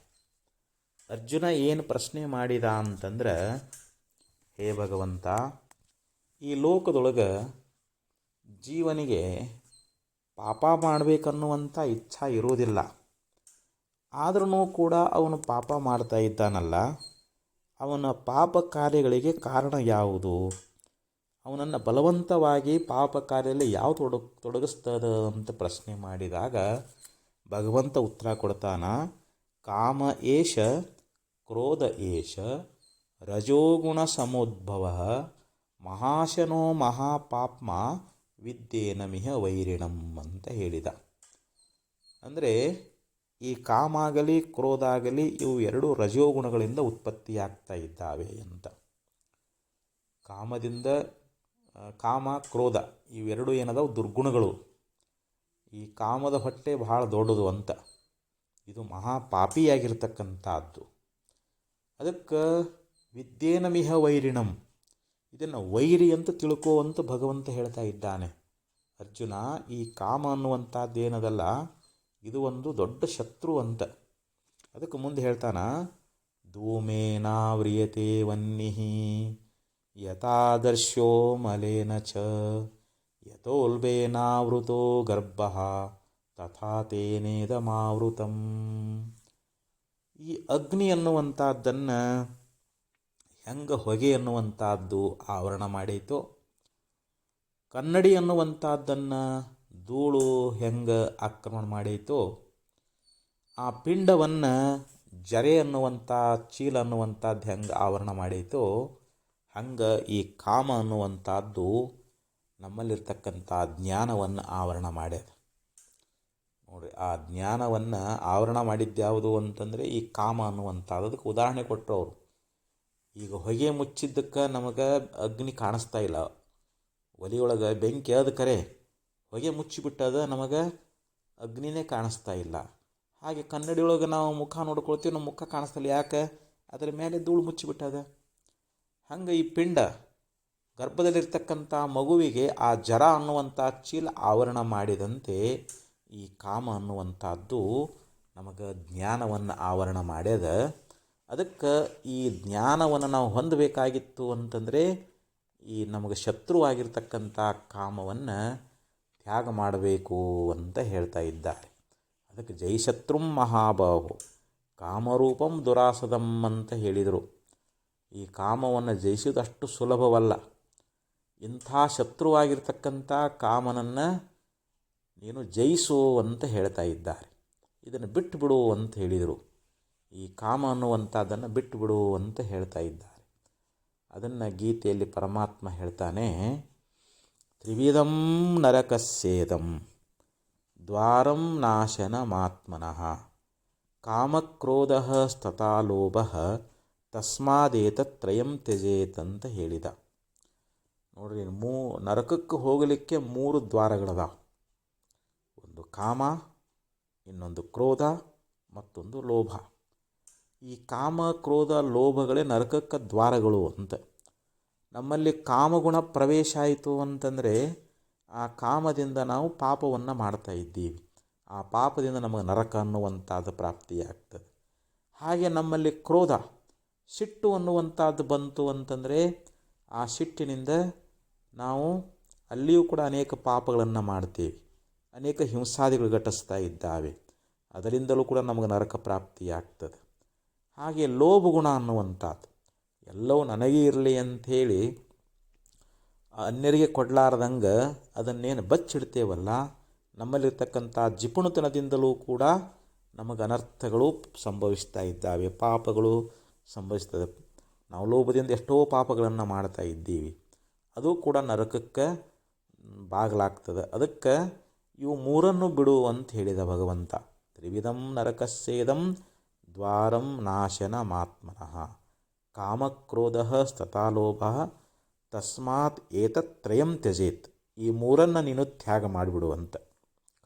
ಅರ್ಜುನ ಏನು ಪ್ರಶ್ನೆ ಮಾಡಿದ ಅಂತಂದ್ರೆ, ಹೇ ಭಗವಂತ, ಈ ಲೋಕದೊಳಗೆ ಜೀವನಿಗೆ ಪಾಪ ಮಾಡಬೇಕನ್ನುವಂಥ ಇಚ್ಛಾ ಇರೋದಿಲ್ಲ. ಆದ್ರೂ ಕೂಡ ಅವನು ಪಾಪ ಮಾಡ್ತಾ ಇದ್ದಾನಲ್ಲ, ಅವನ ಪಾಪ ಕಾರ್ಯಗಳಿಗೆ ಕಾರಣ ಯಾವುದು, ಅವನನ್ನು ಬಲವಂತವಾಗಿ ಪಾಪ ಕಾರ್ಯದಲ್ಲಿ ಯಾವ ತೊಡಗಿಸ್ತದ ಅಂತ ಪ್ರಶ್ನೆ ಮಾಡಿದಾಗ ಭಗವಂತ ಉತ್ತರ ಕೊಡ್ತಾನ. ಕಾಮ ಏಷ ಕ್ರೋಧ ಏಷ ರಜೋಗುಣ ಸಮೋದ್ಭವ ಮಹಾಶನೋ ಮಹಾಪಾಪ್ಮ ವಿದ್ಯೇನ ಮಿಹ ವೈರಿಣಂ ಅಂತ ಹೇಳಿದ. ಅಂದರೆ ಈ ಕಾಮ ಆಗಲಿ ಕ್ರೋಧ ಆಗಲಿ ಇವು ಎರಡು ರಜೋಗುಣಗಳಿಂದ ಉತ್ಪತ್ತಿಯಾಗ್ತಾ ಇದ್ದಾವೆ ಅಂತ. ಕಾಮ ಕ್ರೋಧ ಇವೆರಡು ಏನದಾವು ದುರ್ಗುಣಗಳು. ಈ ಕಾಮದ ಹೊಟ್ಟೆ ಬಹಳ ದೊಡ್ಡದು ಅಂತ, ಇದು ಮಹಾಪಾಪಿಯಾಗಿರ್ತಕ್ಕಂಥದ್ದು. ಅದಕ್ಕೆ ವಿದ್ಯೇನ ಮಿಹ ವೈರಿಣಂ, ಇದನ್ನು ವೈರಿ ಅಂತ ತಿಳ್ಕೋ ಅಂತ ಭಗವಂತ ಹೇಳ್ತಾ ಇದ್ದಾನೆ. ಅರ್ಜುನ, ಈ ಕಾಮ ಅನ್ನುವಂಥದ್ದು ಏನದಲ್ಲ, ಇದು ಒಂದು ದೊಡ್ಡ ಶತ್ರು ಅಂತ. ಅದಕ್ಕೆ ಮುಂದೆ ಹೇಳ್ತಾನ, ಧೂಮೇನಾವ್ರಿಯತೆ ವನ್ನಿಃ ಯಥಾದರ್ಶ್ಯೋ ಮಲೇನ ಚ ಯಥೋಲ್ಬೇನಾವೃತೋ ಗರ್ಭಃ ತಥಾ ತೇನೇದಮಾವೃತಂ. ಈ ಅಗ್ನಿ ಅನ್ನುವಂಥದ್ದನ್ನು ಹೆಂಗೆ ಹೊಗೆ ಅನ್ನುವಂಥದ್ದು ಆವರಣ ಮಾಡೈತೋ, ಕನ್ನಡಿ ಅನ್ನುವಂಥದ್ದನ್ನು ಧೂಳು ಹೆಂಗೆ ಆಕ್ರಮಣ ಮಾಡೈತೋ, ಆ ಪಿಂಡವನ್ನು ಜರೆ ಅನ್ನುವಂಥ ಚೀಲ ಅನ್ನುವಂಥದ್ದು ಹೆಂಗೆ ಆವರಣ ಮಾಡೈತೋ, ಹಂಗೆ ಈ ಕಾಮ ಅನ್ನುವಂಥದ್ದು ನಮ್ಮಲ್ಲಿರ್ತಕ್ಕಂಥ ಜ್ಞಾನವನ್ನು ಆವರಣ ಮಾಡ್ಯದ. ನೋಡಿರಿ, ಆ ಜ್ಞಾನವನ್ನು ಆವರಣ ಮಾಡಿದ್ದ್ಯಾವುದು ಅಂತಂದರೆ ಈ ಕಾಮ ಅನ್ನುವಂಥದ್ದು. ಅದಕ್ಕೆ ಉದಾಹರಣೆ ಕೊಟ್ಟರು ಅವರು. ಈಗ ಹೊಗೆ ಮುಚ್ಚಿದ್ದಕ್ಕೆ ನಮಗೆ ಅಗ್ನಿ ಕಾಣಿಸ್ತಾ ಇಲ್ಲ, ಒಲೆಯೊಳಗೆ ಬೆಂಕಿ ಅದು ಕರೆ, ಹೊಗೆ ಮುಚ್ಚಿಬಿಟ್ಟದ, ನಮಗೆ ಅಗ್ನಿನೇ ಕಾಣಿಸ್ತಾ ಇಲ್ಲ. ಹಾಗೆ ಕನ್ನಡಿಯೊಳಗೆ ನಾವು ಮುಖ ನೋಡ್ಕೊಳ್ತೀವಿ, ನಮ್ಮ ಮುಖ ಕಾಣಿಸ್ತಲ್ಲ. ಯಾಕೆ? ಅದರ ಮೇಲೆ ಧೂಳು ಮುಚ್ಚಿಬಿಟ್ಟದ. ಹಂಗೆ ಈ ಪಿಂಡ ಗರ್ಭದಲ್ಲಿರ್ತಕ್ಕಂಥ ಮಗುವಿಗೆ ಆ ಜರ ಅನ್ನುವಂಥ ಚೀಲ ಆವರಣ ಮಾಡಿದಂತೆ ಈ ಕಾಮ ಅನ್ನುವಂಥದ್ದು ನಮಗೆ ಜ್ಞಾನವನ್ನು ಆವರಣ ಮಾಡ್ಯದ. ಅದಕ್ಕೆ ಈ ಜ್ಞಾನವನ್ನು ನಾವು ಹೊಂದಬೇಕಾಗಿತ್ತು ಅಂತಂದರೆ ಈ ನಮಗೆ ಶತ್ರುವಾಗಿರ್ತಕ್ಕಂಥ ಕಾಮವನ್ನು ತ್ಯಾಗ ಮಾಡಬೇಕು ಅಂತ ಹೇಳ್ತಾ ಇದ್ದಾರೆ. ಅದಕ್ಕೆ ಜೈಶತ್ರುಂ ಮಹಾಬಾಹು ಕಾಮರೂಪಂ ದುರಾಸದಂ ಅಂತ ಹೇಳಿದರು. ಈ ಕಾಮವನ್ನು ಜಯಿಸೋದಷ್ಟು ಸುಲಭವಲ್ಲ. ಇಂಥ ಶತ್ರುವಾಗಿರ್ತಕ್ಕಂಥ ಕಾಮನನ್ನು ನೀನು ಜಯಿಸು ಅಂತ ಹೇಳ್ತಾ ಇದ್ದಾರೆ. ಇದನ್ನು ಬಿಟ್ಟು ಬಿಡು ಅಂತ ಹೇಳಿದರು. ಈ ಕಾಮ ಅನ್ನುವಂಥದ್ದನ್ನು ಬಿಟ್ಟು ಬಿಡು ಅಂತ ಹೇಳ್ತಾ ಇದ್ದಾರೆ. ಅದನ್ನು ಗೀತೆಯಲ್ಲಿ ಪರಮಾತ್ಮ ಹೇಳ್ತಾನೆ, ತ್ರಿವಿಧಂ ನರಕಸ್ಯೇದಂ ದ್ವಾರಂ ನಾಶನಮಾತ್ಮನಃ ಕಾಮಕ್ರೋಧಃ ತಥಾ ಲೋಭಃ ತಸ್ಮಾದೇತತ್ರಯಂ ತ್ಯಜೇತ್ ಅಂತ ಹೇಳಿದ. ನೋಡ್ರಿ, ನರಕಕ್ಕೆ ಹೋಗಲಿಕ್ಕೆ 3 ದ್ವಾರಗಳದಾವ. ಒಂದು ಕಾಮ, ಇನ್ನೊಂದು ಕ್ರೋಧ, ಮತ್ತೊಂದು ಲೋಭ. ಈ ಕಾಮ ಕ್ರೋಧ ಲೋಭಗಳೇ ನರಕಕ್ಕೆ ದ್ವಾರಗಳು ಅಂತ. ನಮ್ಮಲ್ಲಿ ಕಾಮಗುಣ ಪ್ರವೇಶ ಆಯಿತು ಅಂತಂದರೆ ಆ ಕಾಮದಿಂದ ನಾವು ಪಾಪವನ್ನು ಮಾಡ್ತಾ ಇದ್ದೀವಿ. ಆ ಪಾಪದಿಂದ ನಮಗೆ ನರಕ ಅನ್ನುವಂಥದ್ದು ಪ್ರಾಪ್ತಿಯಾಗ್ತದೆ. ಹಾಗೆ ನಮ್ಮಲ್ಲಿ ಕ್ರೋಧ, ಸಿಟ್ಟು ಅನ್ನುವಂಥದ್ದು ಬಂತು ಅಂತಂದರೆ ಆ ಸಿಟ್ಟಿನಿಂದ ನಾವು ಅಲ್ಲಿಯೂ ಕೂಡ ಅನೇಕ ಪಾಪಗಳನ್ನು ಮಾಡ್ತೇವೆ, ಅನೇಕ ಹಿಂಸಾದಿಗಳು ಘಟಿಸ್ತಾ ಇದ್ದಾವೆ. ಅದರಿಂದಲೂ ಕೂಡ ನಮಗೆ ನರಕ ಪ್ರಾಪ್ತಿಯಾಗ್ತದೆ. ಹಾಗೆ ಲೋಭಗುಣ ಅನ್ನುವಂಥದ್ದು, ಎಲ್ಲವೂ ನನಗೇ ಇರಲಿ ಅಂಥೇಳಿ ಅನ್ಯರಿಗೆ ಕೊಡಲಾರ್ದಂಗೆ ಅದನ್ನೇನು ಬಚ್ಚಿಡ್ತೇವಲ್ಲ, ನಮ್ಮಲ್ಲಿರ್ತಕ್ಕಂಥ ಜಿಪುಣತನದಿಂದಲೂ ಕೂಡ ನಮಗೆ ಅನರ್ಥಗಳು ಸಂಭವಿಸ್ತಾ ಇದ್ದಾವೆ, ಪಾಪಗಳು ಸಂಭವಿಸ್ತದೆ. ನಾವು ಲೋಭದಿಂದ ಎಷ್ಟೋ ಪಾಪಗಳನ್ನು ಮಾಡ್ತಾ ಇದ್ದೀವಿ, ಅದು ಕೂಡ ನರಕಕ್ಕೆ ಬಾಗಲಾಗ್ತದೆ. ಅದಕ್ಕೆ ಇವು 3 ಬಿಡು ಅಂತ ಹೇಳಿದ ಭಗವಂತ. ತ್ರಿವಿಧಂ ನರಕಸ್ಯೇದಂ ದ್ವಾರಂ ನಾಶನಮಾತ್ಮನಃ ಕಾಮಕ್ರೋಧಃ ತಥಾ ಲೋಭಃ ತಸ್ಮಾತ್ ಏತತ್ರಯಂ ತ್ಯಜೇತ್. ಈ 3 ನೀನು ತ್ಯಾಗ ಮಾಡಿಬಿಡುವಂತ.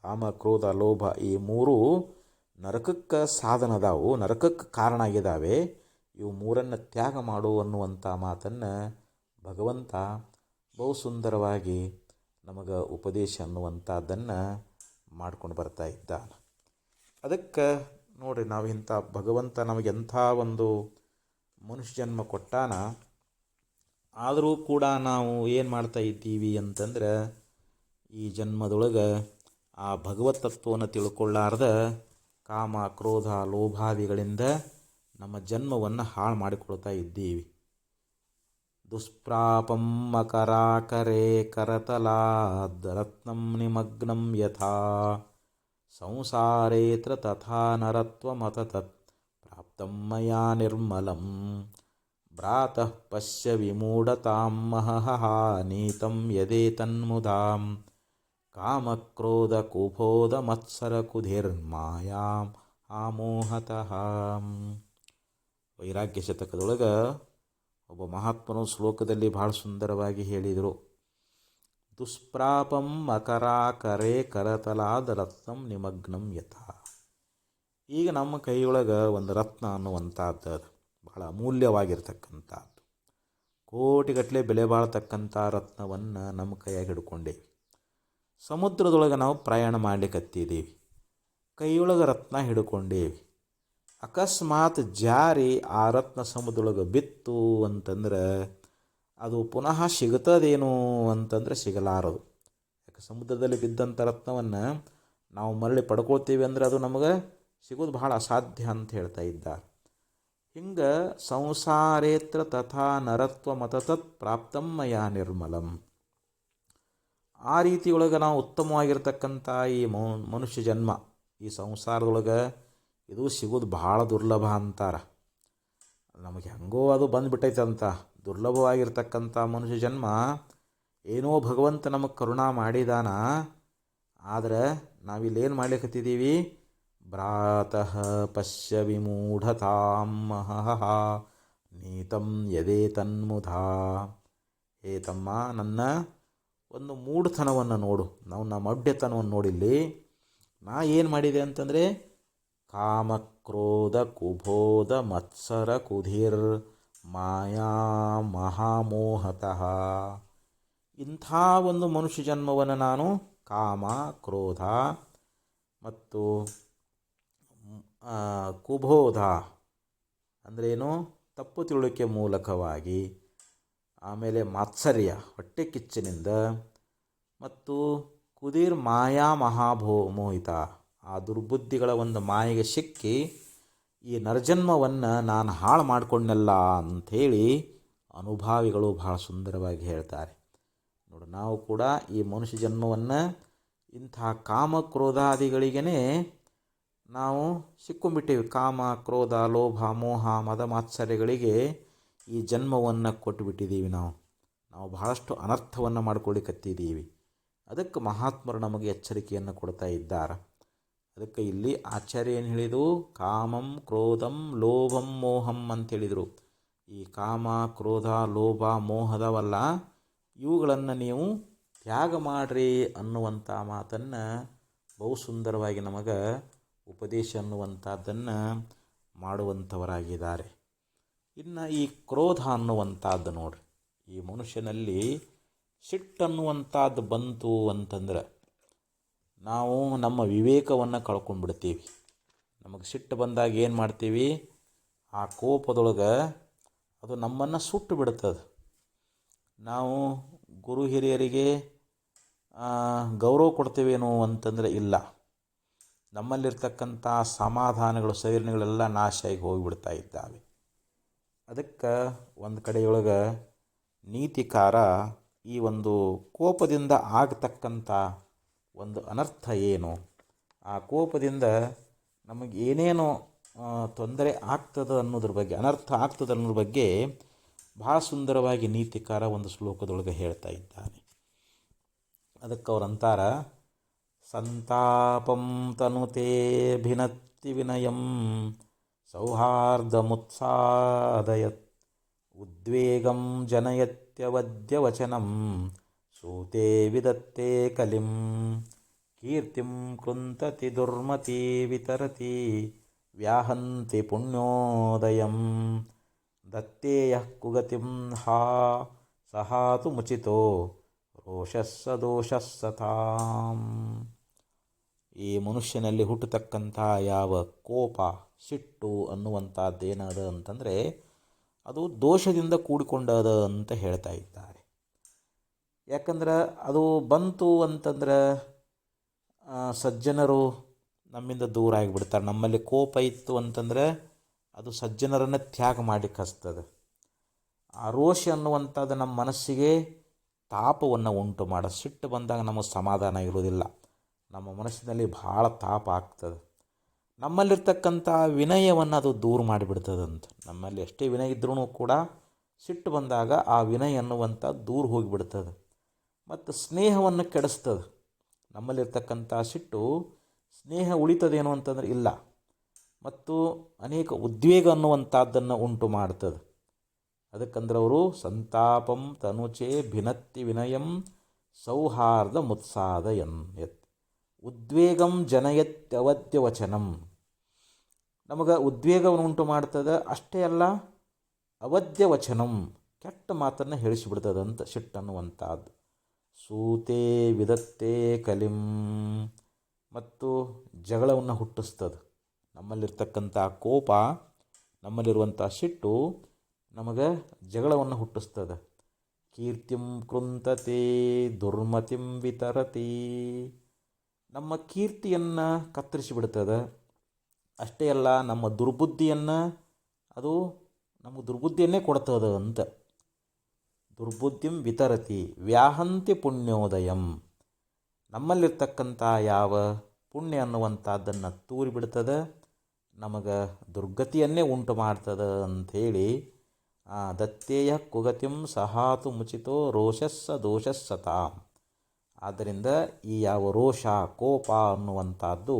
ಕಾಮ ಕ್ರೋಧ ಲೋಭ ಈ 3 ನರಕಕ್ಕೆ ಸಾಧನದಾವು, ನರಕಕ್ಕೆ ಕಾರಣ ಆಗಿದ್ದಾವೆ. ಇವು 3 ತ್ಯಾಗ ಮಾಡು ಅನ್ನುವಂಥ ಮಾತನ್ನು ಭಗವಂತ ಬಹು ಸುಂದರವಾಗಿ ನಮಗೆ ಉಪದೇಶ ಅನ್ನುವಂಥದ್ದನ್ನು ಮಾಡ್ಕೊಂಡು ಬರ್ತಾ ಇದ್ದಾನೆ. ಅದಕ್ಕೆ ನೋಡಿರಿ, ನಾವು ಇಂಥ ಭಗವಂತ ನಮಗೆಂಥ ಒಂದು ಮನುಷ್ಯ ಜನ್ಮ ಕೊಟ್ಟಾನ. ಆದರೂ ಕೂಡ ನಾವು ಏನು ಮಾಡ್ತಾ ಇದ್ದೀವಿ ಅಂತಂದ್ರೆ ಈ ಜನ್ಮದೊಳಗೆ ಆ ಭಗವತ್ ತತ್ವವನ್ನು ತಿಳ್ಕೊಳ್ಳಾರ್ದ ಕಾಮ ಕ್ರೋಧ ಲೋಭಾದಿಗಳಿಂದ ನಮ್ಮ ಜನ್ಮವನ್ನು ಹಾಳು ಮಾಡಿಕೊಳ್ತಾ ಇದ್ದೀವಿ. ದುಷ್ಪ್ರಾಪಂ ಮಕರಾಕರೆ ಕರತಲಾದ್ ರತ್ನಂ ನಿಮಗ್ನಂ ಯಥಾ ಸಂಸಾರೇತ್ರ ತಥಾ ನರತ್ವಮತತತ್ ಪ್ರಾಪ್ತಂ ಮಯಾ ನಿರ್ಮಲಂ ಭ್ರಾತಃ ಪಶ್ಯ ವಿಮೂಢತಾಂ ಮಹಃ ನೀತಂ ಯದೇತನ್ಮುದಾಂ ಕಾಮಕ್ರೋಧ ಕುಬೋಧ ಮತ್ಸರ ಕುಧಿರ್ಮಾಯಾಂ ಆಮೋಹತಃ. ವೈರಾಗ್ಯ ಶತಕದೊಳಗೆ ಒಬ್ಬ ಮಹಾತ್ಮನು ಶ್ಲೋಕದಲ್ಲಿ ಭಾಳ ಸುಂದರವಾಗಿ ಹೇಳಿದರು. ದುಷ್ಪ್ರಾಪಂ ಮಕರಾಕರೆ ಕರತಲಾದ ರತ್ನಂ ನಿಮಗ್ನಂ ಯಥಾ. ಈಗ ನಮ್ಮ ಕೈಯೊಳಗೆ ಒಂದು ರತ್ನ ಅನ್ನುವಂಥದ್ದು ಭಾಳ ಅಮೂಲ್ಯವಾಗಿರ್ತಕ್ಕಂಥದ್ದು, ಕೋಟಿಗಟ್ಟಲೆ ಬೆಲೆ ಬಾಳ್ತಕ್ಕಂಥ ರತ್ನವನ್ನು ನಮ್ಮ ಕೈಯಾಗಿ ಹಿಡ್ಕೊಂಡೇವಿ. ಸಮುದ್ರದೊಳಗೆ ನಾವು ಪ್ರಯಾಣ ಮಾಡಲಿಕ್ಕತ್ತಿದ್ದೀವಿ, ಕೈಯೊಳಗೆ ರತ್ನ ಹಿಡ್ಕೊಂಡೇವಿ. ಅಕಸ್ಮಾತ್ ಜಾರಿ ಆ ರತ್ನ ಸಮುದ್ರದೊಳಗೆ ಬಿತ್ತು ಅಂತಂದ್ರೆ ಅದು ಪುನಃ ಸಿಗುತ್ತದೇನು ಅಂತಂದರೆ ಸಿಗಲಾರದು. ಯಾಕೆ ಸಮುದ್ರದಲ್ಲಿ ಬಿದ್ದಂಥ ರತ್ನವನ್ನು ನಾವು ಮರಳಿ ಪಡ್ಕೊಳ್ತೀವಿ ಅಂದರೆ ಅದು ನಮಗೆ ಸಿಗೋದು ಭಾಳ ಅಸಾಧ್ಯ ಅಂತ ಹೇಳ್ತಾ ಇದ್ದಾರೆ. ಹಿಂಗೆ ಸಂಸಾರೇತ್ರ ತಥಾ ನರತ್ವ ಮತತತ್ ಪ್ರಾಪ್ತಂ ಮಯಾ ನಿರ್ಮಲಂ. ಆ ರೀತಿಯೊಳಗೆ ನಾವು ಉತ್ತಮವಾಗಿರ್ತಕ್ಕಂಥ ಈ ಮನುಷ್ಯ ಜನ್ಮ, ಈ ಸಂಸಾರದೊಳಗೆ ಇದು ಸಿಗೋದು ಭಾಳ ದುರ್ಲಭ ಅಂತಾರೆ. ನಮಗೆ ಹೆಂಗೋ ಅದು ಬಂದುಬಿಟ್ಟೈತಂತ ದುರ್ಲಭವಾಗಿರ್ತಕ್ಕಂಥ ಮನುಷ್ಯ ಜನ್ಮ ಏನೋ ಭಗವಂತ ನಮಗೆ ಕರುಣಾ ಮಾಡಿದಾನ. ಆದರೆ ನಾವಿಲ್ಲೇನು ಮಾಡ್ಲಿಕ್ಕತ್ತಿದ್ದೀವಿ? ಭ್ರಾತಃ ಪಶ್ಯ ವಿಮೂಢತಾಂ ಮಹಃ ನೀತಂ ಯದೇತನ್ಮುಧಾ. ಹೇ ತಮ್ಮ, ನನ್ನ ಒಂದು ಮೂಢತನವನ್ನು ನೋಡು, ನಮ್ಮ ಮಡ್ಯತನವನ್ನು ನೋಡಿಲ್ಲಿ. ನಾ ಏನು ಮಾಡಿದೆ ಅಂತಂದರೆ ಕಾಮಕ್ರೋಧ ಕುಬೋಧ ಮತ್ಸರ ಕುಧಿರ್ ಮಾಯಾ ಮಹಾಮೋಹತಃ. ಇಂಥ ಒಂದು ಮನುಷ್ಯ ಜನ್ಮವನ್ನು ನಾನು ಕಾಮ, ಕ್ರೋಧ ಮತ್ತು ಕುಬೋಧ ಅಂದ್ರೇನು, ತಪ್ಪು ತಿಳುವಳಿಕೆ ಮೂಲಕವಾಗಿ, ಆಮೇಲೆ ಮಾತ್ಸರ್ಯ ಹೊಟ್ಟೆ ಕಿಚ್ಚಿನಿಂದ, ಮತ್ತು ಕುದಿರ್ ಮಾಯಾ ಮೋಹಿತ, ಆ ದುರ್ಬುದ್ಧಿಗಳ ಒಂದು ಮಾಯೆಗೆ ಸಿಕ್ಕಿ ಈ ನರಜನ್ಮವನ್ನು ನಾನು ಹಾಳು ಮಾಡಿಕೊಂಡಲ್ಲ ಅಂಥೇಳಿ ಅನುಭಾವಿಗಳು ಭಾಳ ಸುಂದರವಾಗಿ ಹೇಳ್ತಾರೆ. ನೋಡಿ, ನಾವು ಕೂಡ ಈ ಮನುಷ್ಯ ಜನ್ಮವನ್ನು ಇಂಥ ಕಾಮ ಕ್ರೋಧಾದಿಗಳಿಗೇ ನಾವು ಸಿಕ್ಕೊಂಡ್ಬಿಟ್ಟೇವಿ. ಕಾಮ, ಕ್ರೋಧ, ಲೋಭ, ಮೋಹ, ಮದ, ಮಾತ್ಸರ್ಯಗಳಿಗೆ ಈ ಜನ್ಮವನ್ನು ಕೊಟ್ಟುಬಿಟ್ಟಿದ್ದೀವಿ. ನಾವು ಬಹಳಷ್ಟು ಅನರ್ಥವನ್ನು ಮಾಡ್ಕೊಳ್ಳಿಕ್ಕತ್ತಿದ್ದೀವಿ. ಅದಕ್ಕೆ ಮಹಾತ್ಮರು ನಮಗೆ ಎಚ್ಚರಿಕೆಯನ್ನು ಕೊಡ್ತಾ ಇದ್ದಾರೆ. ಅದಕ್ಕೆ ಇಲ್ಲಿ ಆಚಾರ್ಯ ಏನು ಹೇಳಿದರು? ಕಾಮಂ ಕ್ರೋಧಂ ಲೋಭಂ ಮೋಹಂ ಅಂತೇಳಿದರು. ಈ ಕಾಮ, ಕ್ರೋಧ, ಲೋಭ, ಮೋಹದವಲ್ಲ, ಇವುಗಳನ್ನು ನೀವು ತ್ಯಾಗ ಮಾಡ್ರಿ ಅನ್ನುವಂಥ ಮಾತನ್ನು ಬಹು ಸುಂದರವಾಗಿ ನಮಗೆ ಉಪದೇಶ ಅನ್ನುವಂಥದ್ದನ್ನು ಮಾಡುವಂಥವರಾಗಿದ್ದಾರೆ. ಇನ್ನು ಈ ಕ್ರೋಧ ಅನ್ನುವಂಥದ್ದು ನೋಡ್ರಿ, ಈ ಮನುಷ್ಯನಲ್ಲಿ ಸಿಟ್ಟನ್ನುವಂಥದ್ದು ಬಂತು ಅಂತಂದ್ರೆ ನಾವು ನಮ್ಮ ವಿವೇಕವನ್ನು ಕಳ್ಕೊಂಡ್ಬಿಡ್ತೀವಿ. ನಮಗೆ ಸಿಟ್ಟು ಬಂದಾಗ ಏನು ಮಾಡ್ತೀವಿ? ಆ ಕೋಪದೊಳಗೆ ಅದು ನಮ್ಮನ್ನು ಸುಟ್ಟು ಬಿಡ್ತದೆ. ನಾವು ಗುರು ಹಿರಿಯರಿಗೆ ಗೌರವ ಕೊಡ್ತೇವೇನೋ ಅಂತಂದರೆ ಇಲ್ಲ, ನಮ್ಮಲ್ಲಿರ್ತಕ್ಕಂಥ ಸಮಾಧಾನಗಳು, ಸೈರಣೆಗಳೆಲ್ಲ ನಾಶ ಆಗಿ ಹೋಗಿಬಿಡ್ತಾ ಇದ್ದಾವೆ. ಅದಕ್ಕೆ ಒಂದು ಕಡೆಯೊಳಗೆ ನೀತಿಕಾರ ಈ ಒಂದು ಕೋಪದಿಂದ ಆಗತಕ್ಕಂಥ ಒಂದು ಅನರ್ಥ ಏನು, ಆ ಕೋಪದಿಂದ ನಮಗೆ ಏನೇನೋ ತೊಂದರೆ ಆಗ್ತದೆ ಅನ್ನೋದ್ರ ಬಗ್ಗೆ, ಅನರ್ಥ ಆಗ್ತದೆ ಅನ್ನೋದ್ರ ಬಗ್ಗೆ ಭಾಳ ಸುಂದರವಾಗಿ ನೀತಿಕಾರ ಒಂದು ಶ್ಲೋಕದೊಳಗೆ ಹೇಳ್ತಾ ಇದ್ದಾನೆ. ಅದಕ್ಕೆ ಅವರಂತಾರ, ಸಂತಾಪಂ ತನುತೆ ಭಿನತ್ತಿ ವಿನಯಂ ಸೌಹಾರ್ದಮುತ್ಸಾದಯತ್ ಉದ್ವೇಗಂ ಜನಯತ್ಯವದ್ಯವಚನಂ ಸೂತೆ ವಿದತ್ತೆ ಕಲಿಂ ಕೀರ್ತಿಂ ಕೃಂತತಿ ದುರ್ಮತಿ ವಿತರತಿ ವ್ಯಾಹಂತಿ ಪುಣ್ಯೋದಯಂ ದತ್ತೇಯಃ ಕುಗತಿಂ ಹಾ ಸಹಾತು ಮುಚಿತೋ ರೋಷಸ್ಸ ದೋಷಸ್ಸತಾಂ. ಈ ಮನುಷ್ಯನಲ್ಲಿ ಹುಟ್ಟತಕ್ಕಂಥ ಯಾವ ಕೋಪ, ಸಿಟ್ಟು ಅನ್ನುವಂಥದ್ದೇನದ ಅಂತಂದರೆ ಅದು ದೋಷದಿಂದ ಕೂಡಿಕೊಂಡದ ಅಂತ ಹೇಳ್ತಾ ಇದ್ದಾರೆ. ಯಾಕಂದ್ರೆ ಅದು ಬಂತು ಅಂತಂದ್ರೆ ಸಜ್ಜನರು ನಮ್ಮಿಂದ ದೂರ ಆಗಿಬಿಡ್ತಾರೆ. ನಮ್ಮಲ್ಲಿ ಕೋಪ ಇತ್ತು ಅಂತಂದರೆ ಅದು ಸಜ್ಜನರನ್ನು ತ್ಯಾಗ ಮಾಡಲಿಕ್ಕೆ ಹಚ್ತದೆ. ಆ ರೋಷ ಅನ್ನುವಂಥದ್ದು ನಮ್ಮ ಮನಸ್ಸಿಗೆ ತಾಪವನ್ನು ಉಂಟು ಮಾಡ. ಸಿಟ್ಟು ಬಂದಾಗ ನಮಗೆ ಸಮಾಧಾನ ಇರೋದಿಲ್ಲ, ನಮ್ಮ ಮನಸ್ಸಿನಲ್ಲಿ ಭಾಳ ತಾಪ ಆಗ್ತದೆ. ನಮ್ಮಲ್ಲಿರ್ತಕ್ಕಂಥ ವಿನಯವನ್ನು ಅದು ದೂರ ಮಾಡಿಬಿಡ್ತದಂತ. ನಮ್ಮಲ್ಲಿ ಎಷ್ಟೇ ವಿನಯ ಇದ್ರೂ ಕೂಡ ಸಿಟ್ಟು ಬಂದಾಗ ಆ ವಿನಯ ಅನ್ನುವಂಥ ದೂರ ಹೋಗಿಬಿಡ್ತದೆ. ಮತ್ತು ಸ್ನೇಹವನ್ನು ಕೆಡಿಸ್ತದೆ. ನಮ್ಮಲ್ಲಿರ್ತಕ್ಕಂಥ ಸಿಟ್ಟು ಸ್ನೇಹ ಉಳಿತದೇನು ಅಂತಂದರೆ ಇಲ್ಲ, ಮತ್ತು ಅನೇಕ ಉದ್ವೇಗ ಅನ್ನುವಂಥದ್ದನ್ನು ಉಂಟು ಮಾಡ್ತದೆ. ಅದಕ್ಕಂದ್ರೆ ಅವರು ಸಂತಾಪಂ ತನುಚೆ ಭಿನತ್ತಿ ವಿನಯಂ ಸೌಹಾರ್ದ ಮುತ್ಸಾದ ಯತ್ ಉದ್ವೇಗಂ ಜನಯತ್ಯವದ್ಯ ವಚನಂ. ನಮಗೆ ಉದ್ವೇಗವನ್ನು ಉಂಟು ಮಾಡ್ತದೆ. ಅಷ್ಟೇ ಅಲ್ಲ, ಅವಧ್ಯ ವಚನಂ, ಕೆಟ್ಟ ಮಾತನ್ನು ಹೇಳಿಸಿಬಿಡ್ತದಂತ ಸಿಟ್ಟನ್ನುವಂಥದ್ದು. ಸೂತೆ ವಿದತ್ತೆ ಕಲಿಂ, ಮತ್ತು ಜಗಳವನ್ನು ಹುಟ್ಟಿಸ್ತದೆ. ನಮ್ಮಲ್ಲಿರ್ತಕ್ಕಂಥ ಕೋಪ, ನಮ್ಮಲ್ಲಿರುವಂಥ ಸಿಟ್ಟು ನಮಗೆ ಜಗಳವನ್ನು ಹುಟ್ಟಿಸ್ತದೆ. ಕೀರ್ತಿಂ ಕೃಂತತೆ ದುರ್ಮತಿಂ ವಿತರತಿ, ನಮ್ಮ ಕೀರ್ತಿಯನ್ನು ಕತ್ತರಿಸಿಬಿಡ್ತದೆ. ಅಷ್ಟೇ ಅಲ್ಲ, ನಮ್ಮ ದುರ್ಬುದ್ಧಿಯನ್ನು ಅದು ನಮಗೆ ದುರ್ಬುದ್ಧಿಯನ್ನೇ ಕೊಡ್ತದೆ ಅಂತ. ದುರ್ಬುದ್ಧಿಂ ವಿತರತಿ ವ್ಯಾಹಂತಿ ಪುಣ್ಯೋದಯಂ, ನಮ್ಮಲ್ಲಿರ್ತಕ್ಕಂಥ ಯಾವ ಪುಣ್ಯ ಅನ್ನುವಂಥದ್ದನ್ನು ತೂರಿಬಿಡ್ತದೆ, ನಮಗೆ ದುರ್ಗತಿಯನ್ನೇ ಉಂಟು ಮಾಡ್ತದೆ ಅಂಥೇಳಿ ದತ್ತೇಯ ಕುಗತಿಂ ಸಹಾತು ಮುಚಿತೋ ರೋಷಸ್ಸ ದೋಷಸ್ಸತಾಂ. ಆದ್ದರಿಂದ ಈ ಯಾವ ರೋಷ, ಕೋಪ ಅನ್ನುವಂಥದ್ದು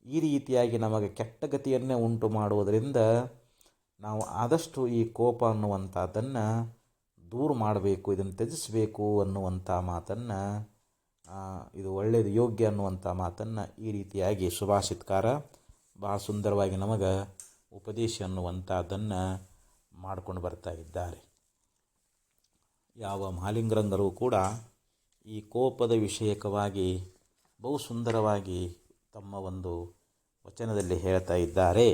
ಈ ರೀತಿಯಾಗಿ ನಮಗೆ ಕೆಟ್ಟ ಗತಿಯನ್ನೇ ಉಂಟು ಮಾಡುವುದರಿಂದ ನಾವು ಆದಷ್ಟು ಈ ಕೋಪ ಅನ್ನುವಂಥದ್ದನ್ನು ದೂರ ಮಾಡಬೇಕು, ಇದನ್ನು ತ್ಯಜಿಸಬೇಕು ಅನ್ನುವಂಥ ಮಾತನ್ನು, ಇದು ಒಳ್ಳೆಯದು, ಯೋಗ್ಯ ಅನ್ನುವಂಥ ಮಾತನ್ನು ಈ ರೀತಿಯಾಗಿ ಸುಭಾಷಿತಕಾರ ಭಾಳ ಸುಂದರವಾಗಿ ನಮಗೆ ಉಪದೇಶ ಅನ್ನುವಂಥದ್ದನ್ನು ಮಾಡಿಕೊಂಡು ಬರ್ತಾ ಇದ್ದಾರೆ. ಯಾವ ಮಹಾಲಿಂಗರಂಗರು ಕೂಡ ಈ ಕೋಪದ ವಿಷಯಕವಾಗಿ ಬಹು ಸುಂದರವಾಗಿ ತಮ್ಮ ಒಂದು ವಚನದಲ್ಲಿ ಹೇಳ್ತಾ ಇದ್ದಾರೆ.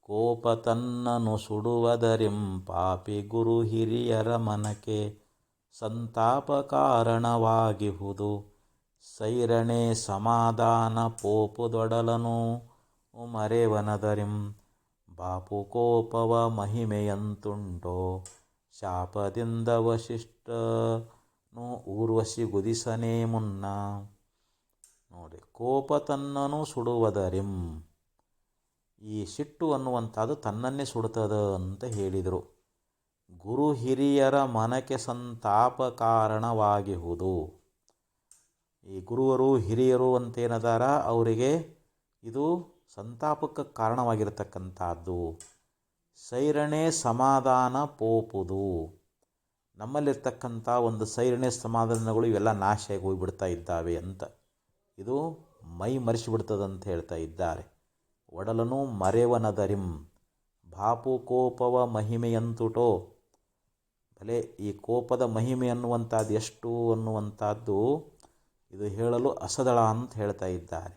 ಕೋಪ ತನ್ನನು ಸುಡುವದರಿಂ ಪಾಪಿ ಗುರು ಹಿರಿಯರ ಮನಕ್ಕೆ ಸಂತಾಪ ಕಾರಣವಾಗಿಹುದು. ಸೈರಣೆ ಸಮಾಧಾನ ಪೋಪುದೊಡಲನು ಮರೆವನದರಿಂ ಬಾಪು ಕೋಪವ ಮಹಿಮೆಯಂತುಂಟೋ ಶಾಪದಿಂದ ವಶಿಷ್ಠನು ಊರ್ವಶಿ ಗುದಿಸನೇ ಮುನ್ನ. ನೋಡಿ, ಕೋಪ ತನ್ನನು ಸುಡುವದರಿಂ, ಈ ಸಿಟ್ಟು ಅನ್ನುವಂಥದ್ದು ತನ್ನನ್ನೇ ಸುಡುತ್ತದೆ ಅಂತ ಹೇಳಿದರು. ಗುರು ಹಿರಿಯರ ಮನಕ್ಕೆ ಸಂತಾಪ ಕಾರಣವಾಗಿಹುದು. ಈ ಗುರುವರು ಹಿರಿಯರು ಅಂತೇನದಾರ, ಅವರಿಗೆ ಇದು ಸಂತಾಪಕ್ಕೆ ಕಾರಣವಾಗಿರತಕ್ಕಂಥದ್ದು. ಸೈರಣೆ ಸಮಾಧಾನ ಪೋಪುದು, ನಮ್ಮಲ್ಲಿರ್ತಕ್ಕಂಥ ಒಂದು ಸೈರಣೆ ಸಮಾಧಾನಗಳು ಇವೆಲ್ಲ ನಾಶ ಆಗಿ ಹೋಗಿಬಿಡ್ತಾ ಇದ್ದಾವೆ ಅಂತ, ಇದು ಮೈ ಮರೆಸಿಬಿಡ್ತದಂತ ಹೇಳ್ತಾ ಇದ್ದಾರೆ. ಒಡಲನು ಮರೆವನದರಿಂ ಬಾಪು ಕೋಪವ ಮಹಿಮೆಯಂತುಟೋ, ಭಲೆ ಈ ಕೋಪದ ಮಹಿಮೆ ಅನ್ನುವಂಥದ್ದು ಎಷ್ಟು ಅನ್ನುವಂಥದ್ದು ಇದು ಹೇಳಲು ಅಸದಳ ಅಂತ ಹೇಳ್ತಾ ಇದ್ದಾರೆ.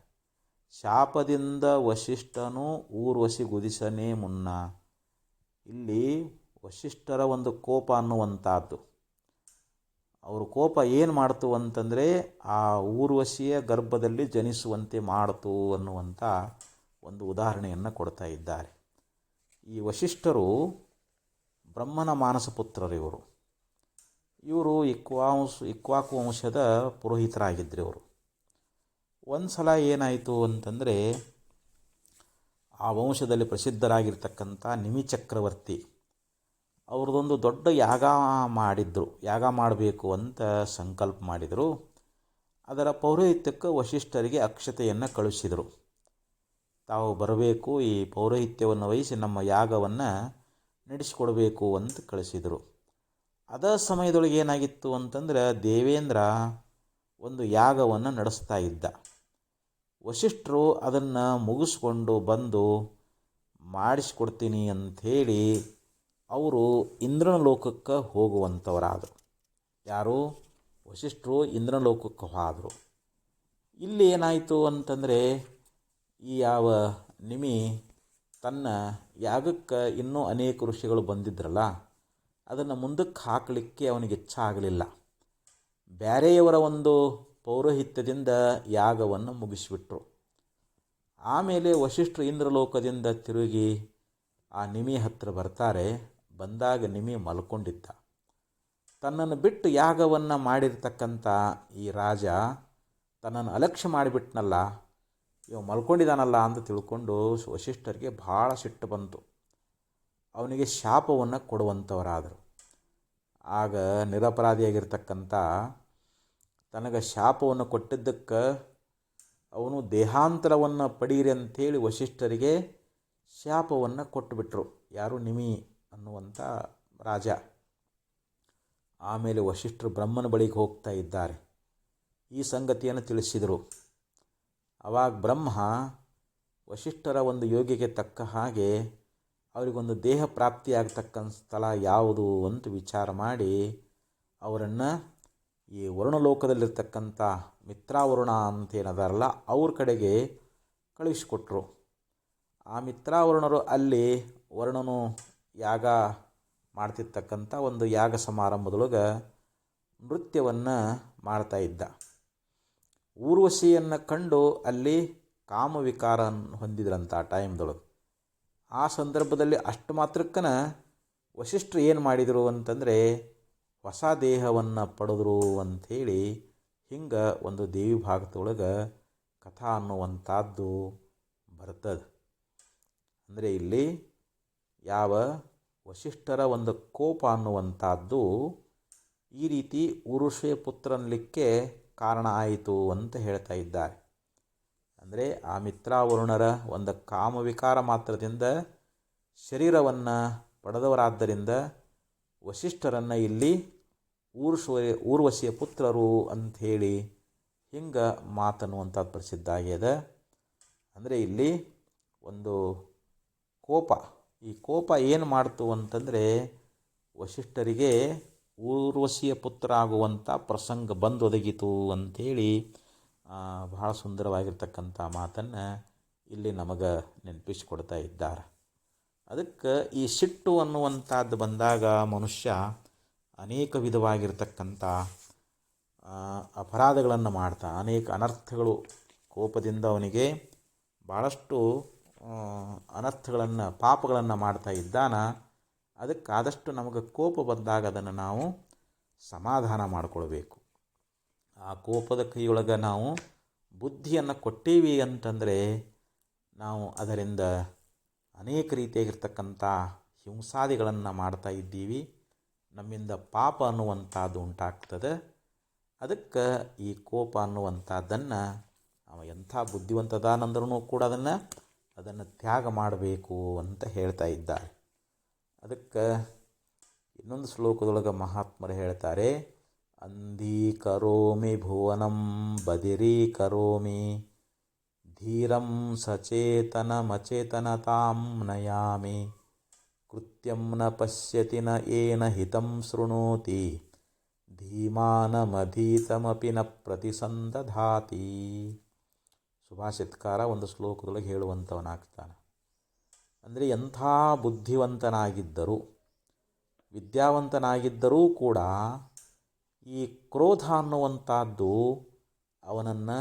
ಶಾಪದಿಂದ ವಶಿಷ್ಠನು ಊರ್ವಶಿ ಗುದಿಸನೇ ಮುನ್ನ, ಇಲ್ಲಿ ವಶಿಷ್ಠರ ಒಂದು ಕೋಪ ಅನ್ನುವಂಥದ್ದು, ಅವ್ರ ಕೋಪ ಏನು ಮಾಡ್ತು ಅಂತಂದರೆ ಆ ಊರ್ವಶಿಯ ಗರ್ಭದಲ್ಲಿ ಜನಿಸುವಂತೆ ಮಾಡ್ತು ಅನ್ನುವಂಥ ಒಂದು ಉದಾಹರಣೆಯನ್ನು ಕೊಡ್ತಾ ಇದ್ದಾರೆ. ಈ ವಶಿಷ್ಠರು ಬ್ರಹ್ಮನ ಮಾನಸ ಪುತ್ರರು. ಇವರು ಇಕ್ವಾಕು ವಂಶದ ಪುರೋಹಿತರಾಗಿದ್ದರು. ಇವರು ಒಂದು ಸಲ ಏನಾಯಿತು ಅಂತಂದರೆ, ಆ ವಂಶದಲ್ಲಿ ಪ್ರಸಿದ್ಧರಾಗಿರ್ತಕ್ಕಂಥ ನಿಮಿ ಚಕ್ರವರ್ತಿ ಅವ್ರದ್ದೊಂದು ದೊಡ್ಡ ಯಾಗ ಮಾಡಿದ್ರು. ಯಾಗ ಮಾಡಬೇಕು ಅಂತ ಸಂಕಲ್ಪ ಮಾಡಿದರು. ಅದರ ಪೌರೋಹಿತ್ಯಕ್ಕೆ ವಶಿಷ್ಠರಿಗೆ ಅಕ್ಷತೆಯನ್ನು ಕಳುಹಿಸಿದರು. ತಾವು ಬರಬೇಕು, ಈ ಪೌರೋಹಿತ್ಯವನ್ನು ವಹಿಸಿ ನಮ್ಮ ಯಾಗವನ್ನು ನಡೆಸಿಕೊಡಬೇಕು ಅಂತ ಕಳಿಸಿದರು. ಅದ ಸಮಯದೊಳಗೆ ಏನಾಗಿತ್ತು ಅಂತಂದ್ರೆ, ದೇವೇಂದ್ರ ಒಂದು ಯಾಗವನ್ನು ನಡೆಸ್ತಾ ಇದ್ದ. ವಶಿಷ್ಠರು ಅದನ್ನು ಮುಗಿಸ್ಕೊಂಡು ಬಂದು ಮಾಡಿಸ್ಕೊಡ್ತೀನಿ ಅಂಥೇಳಿ ಅವರು ಇಂದ್ರನ ಲೋಕಕ್ಕೆ ಹೋಗುವಂಥವರಾದರು. ಯಾರು? ವಶಿಷ್ಠರು ಇಂದ್ರನ ಲೋಕಕ್ಕೆ ಹೋದರು. ಇಲ್ಲಿ ಏನಾಯಿತು ಅಂತಂದರೆ, ಈ ಯಾವ ನಿಮಿ ತನ್ನ ಯಾಗಕ್ಕೆ ಇನ್ನೂ ಅನೇಕ ಋಷಿಗಳು ಬಂದಿದ್ರಲ್ಲ, ಅದನ್ನು ಮುಂದಕ್ಕೆ ಹಾಕಲಿಕ್ಕೆ ಅವನಿಗೆ ಇಚ್ಛೆ ಆಗಲಿಲ್ಲ. ಬೇರೆಯವರ ಒಂದು ಪೌರೋಹಿತ್ಯದಿಂದ ಯಾಗವನ್ನು ಮುಗಿಸಿಬಿಟ್ರು. ಆಮೇಲೆ ವಸಿಷ್ಠರು ಇಂದ್ರಲೋಕದಿಂದ ತಿರುಗಿ ಆ ನಿಮಿ ಹತ್ತಿರ ಬರ್ತಾರೆ. ಬಂದಾಗ ನಿಮಿ ಮಲ್ಕೊಂಡಿದ್ದ. ತನ್ನನ್ನು ಬಿಟ್ಟು ಯಾಗವನ್ನು ಮಾಡಿರ್ತಕ್ಕಂಥ ಈ ರಾಜ ತನ್ನನ್ನು ಅಲಕ್ಷ್ಯ ಮಾಡಿಬಿಟ್ನಲ್ಲ, ಇವ ಮಲ್ಕೊಂಡಿದ್ದಾನಲ್ಲ ಅಂತ ತಿಳ್ಕೊಂಡು ವಸಿಷ್ಠರಿಗೆ ಭಾಳ ಸಿಟ್ಟು ಬಂತು. ಅವನಿಗೆ ಶಾಪವನ್ನು ಕೊಡುವಂಥವರಾದರು. ಆಗ ನಿರಪರಾಧಿಯಾಗಿರ್ತಕ್ಕಂಥ ತನಗೆ ಶಾಪವನ್ನು ಕೊಟ್ಟಿದ್ದಕ್ಕೆ ಅವನು ದೇಹಾಂತರವನ್ನು ಪಡೀರಿ ಅಂಥೇಳಿ ವಸಿಷ್ಠರಿಗೆ ಶಾಪವನ್ನು ಕೊಟ್ಟುಬಿಟ್ರು. ಯಾರು? ನಿಮಿ ಅನ್ನುವಂಥ ರಾಜ. ಆಮೇಲೆ ವಸಿಷ್ಠರು ಬ್ರಹ್ಮನ ಬಳಿಗೆ ಹೋಗ್ತಾ ಇದ್ದಾರೆ. ಈ ಸಂಗತಿಯನ್ನು ತಿಳಿಸಿದರು. ಆವಾಗ ಬ್ರಹ್ಮ ವಸಿಷ್ಠರ ಒಂದು ಯೋಗಿಗೆ ತಕ್ಕ ಹಾಗೆ ಅವರಿಗೊಂದು ದೇಹ ಪ್ರಾಪ್ತಿಯಾಗತಕ್ಕ ಸ್ಥಳ ಯಾವುದು ಅಂತ ವಿಚಾರ ಮಾಡಿ ಅವರನ್ನು ಈ ವರುಣಲೋಕದಲ್ಲಿರ್ತಕ್ಕಂಥ ಮಿತ್ರಾವರುಣ ಅಂತೇನದಾರಲ್ಲ ಅವ್ರ ಕಡೆಗೆ ಕಳಿಸಿಕೊಟ್ರು. ಆ ಮಿತ್ರಾವರುಣರು ಅಲ್ಲಿ ವರುಣನು ಯಾಗ ಮಾಡ್ತಿರ್ತಕ್ಕಂಥ ಒಂದು ಯಾಗ ಸಮಾರಂಭದೊಳಗೆ ನೃತ್ಯವನ್ನು ಮಾಡ್ತಾ ಇದ್ದ. ಊರ್ವಶಿಯನ್ನು ಕಂಡು ಅಲ್ಲಿ ಕಾಮವಿಕಾರ ಹೊಂದಿದ್ರಂಥ ಆ ಟೈಮ್ದೊಳಗೆ. ಆ ಸಂದರ್ಭದಲ್ಲಿ ಅಷ್ಟು ಮಾತ್ರಕ್ಕನ ವಸಿಷ್ಠರು ಏನು ಮಾಡಿದರು ಅಂತಂದರೆ ಹೊಸ ದೇಹವನ್ನು ಪಡೆದ್ರು ಅಂಥೇಳಿ ಹಿಂಗೆ ಒಂದು ದೇವಿ ಭಾಗದೊಳಗೆ ಕಥಾ ಅನ್ನುವಂಥದ್ದು ಬರ್ತದೆ. ಅಂದರೆ ಇಲ್ಲಿ ಯಾವ ವಸಿಷ್ಠರ ಒಂದು ಕೋಪ ಅನ್ನುವಂಥದ್ದು ಈ ರೀತಿ ಊರ್ವಶಿಯ ಪುತ್ರನಲಿಕ್ಕೆ ಕಾರಣ ಆಯಿತು ಅಂತ ಹೇಳ್ತಾ ಇದ್ದಾರೆ. ಅಂದರೆ ಆ ಮಿತ್ರಾವರುಣರ ಒಂದು ಕಾಮವಿಕಾರ ಮಾತ್ರದಿಂದ ಶರೀರವನ್ನು ಪಡೆದವರಾದ್ದರಿಂದ ವಸಿಷ್ಠರನ್ನು ಇಲ್ಲಿ ಊರ್ವಶಿಯ ಪುತ್ರರು ಅಂಥೇಳಿ ಹಿಂಗೆ ಮಾತನ್ನುವಂಥದ್ದು ಪ್ರಸಿದ್ಧ ಆಗ್ಯದ. ಅಂದರೆ ಇಲ್ಲಿ ಒಂದು ಕೋಪ, ಈ ಕೋಪ ಏನು ಮಾಡ್ತು ಅಂತಂದರೆ ವಸಿಷ್ಠರಿಗೆ ಊರ್ವಶಿಯ ಪುತ್ರ ಆಗುವಂಥ ಪ್ರಸಂಗ ಬಂದೊದಗಿತು ಅಂಥೇಳಿ ಬಹಳ ಸುಂದರವಾಗಿರ್ತಕ್ಕಂಥ ಮಾತನ್ನು ಇಲ್ಲಿ ನಮಗೆ ನೆನಪಿಸಿಕೊಡ್ತಾ ಇದ್ದಾರೆ. ಅದಕ್ಕೆ ಈ ಸಿಟ್ಟು ಅನ್ನುವಂಥದ್ದು ಬಂದಾಗ ಮನುಷ್ಯ ಅನೇಕ ವಿಧವಾಗಿರ್ತಕ್ಕಂಥ ಅಪರಾಧಗಳನ್ನು ಮಾಡ್ತಾ, ಅನೇಕ ಅನರ್ಥಗಳು ಕೋಪದಿಂದ ಅವನಿಗೆ ಭಾಳಷ್ಟು ಅನರ್ಥಗಳನ್ನು ಪಾಪಗಳನ್ನು ಮಾಡ್ತಾ ಇದ್ದಾನ. ಅದಕ್ಕಾದಷ್ಟು ನಮಗೆ ಕೋಪ ಬಂದಾಗ ಅದನ್ನು ನಾವು ಸಮಾಧಾನ ಮಾಡಿಕೊಳ್ಬೇಕು. ಆ ಕೋಪದ ಕೈಯೊಳಗೆ ನಾವು ಬುದ್ಧಿಯನ್ನು ಕೊಟ್ಟೀವಿ ಅಂತಂದರೆ ನಾವು ಅದರಿಂದ ಅನೇಕ ರೀತಿಯಾಗಿರ್ತಕ್ಕಂಥ ಹಿಂಸಾದಿಗಳನ್ನು ಮಾಡ್ತಾ ಇದ್ದೀವಿ. ನಮ್ಮಿಂದ ಪಾಪ ಅನ್ನುವಂಥದ್ದು ಉಂಟಾಗ್ತದೆ. ಅದಕ್ಕೆ ಈ ಕೋಪ ಅನ್ನುವಂಥದ್ದನ್ನು ನಾವು ಎಂಥ ಬುದ್ಧಿವಂತದಾನಂದ್ರೂ ಕೂಡ ಅದನ್ನು ತ್ಯಾಗ ಮಾಡಬೇಕು ಅಂತ ಹೇಳ್ತಾ ಇದ್ದಾರೆ. ಅದಕ್ಕೆ ಇನ್ನೊಂದು ಶ್ಲೋಕದೊಳಗೆ ಮಹಾತ್ಮರು ಹೇಳ್ತಾರೆ, ಅಂಧೀಕರೋಮಿ ಭುವನಂ ಬದಿರೀಕರೋಮಿ ಧೀರಂ ಸಚೇತನಮಚೇತನತಾಂ ನಯಾಮಿ ಕೃತ್ಯಂ ನ ಪಶ್ಯತಿ ನ ಏನ ಹಿತಂ ಶೃಣೋತಿ ಧೀಮಾನಮಧೀತಮಪಿ ನ ಪ್ರತಿಸಂದಧಾತಿ. ಸುಭಾಷಿತಕಾರ ಒಂದು ಶ್ಲೋಕದೊಳಗೆ ಹೇಳುವಂಥವನಾಗ್ತಾನೆ. ಅಂದರೆ ಎಂಥ ಬುದ್ಧಿವಂತನಾಗಿದ್ದರೂ ವಿದ್ಯಾವಂತನಾಗಿದ್ದರೂ ಕೂಡ ಈ ಕ್ರೋಧ ಅನ್ನುವಂಥದ್ದು ಅವನನ್ನು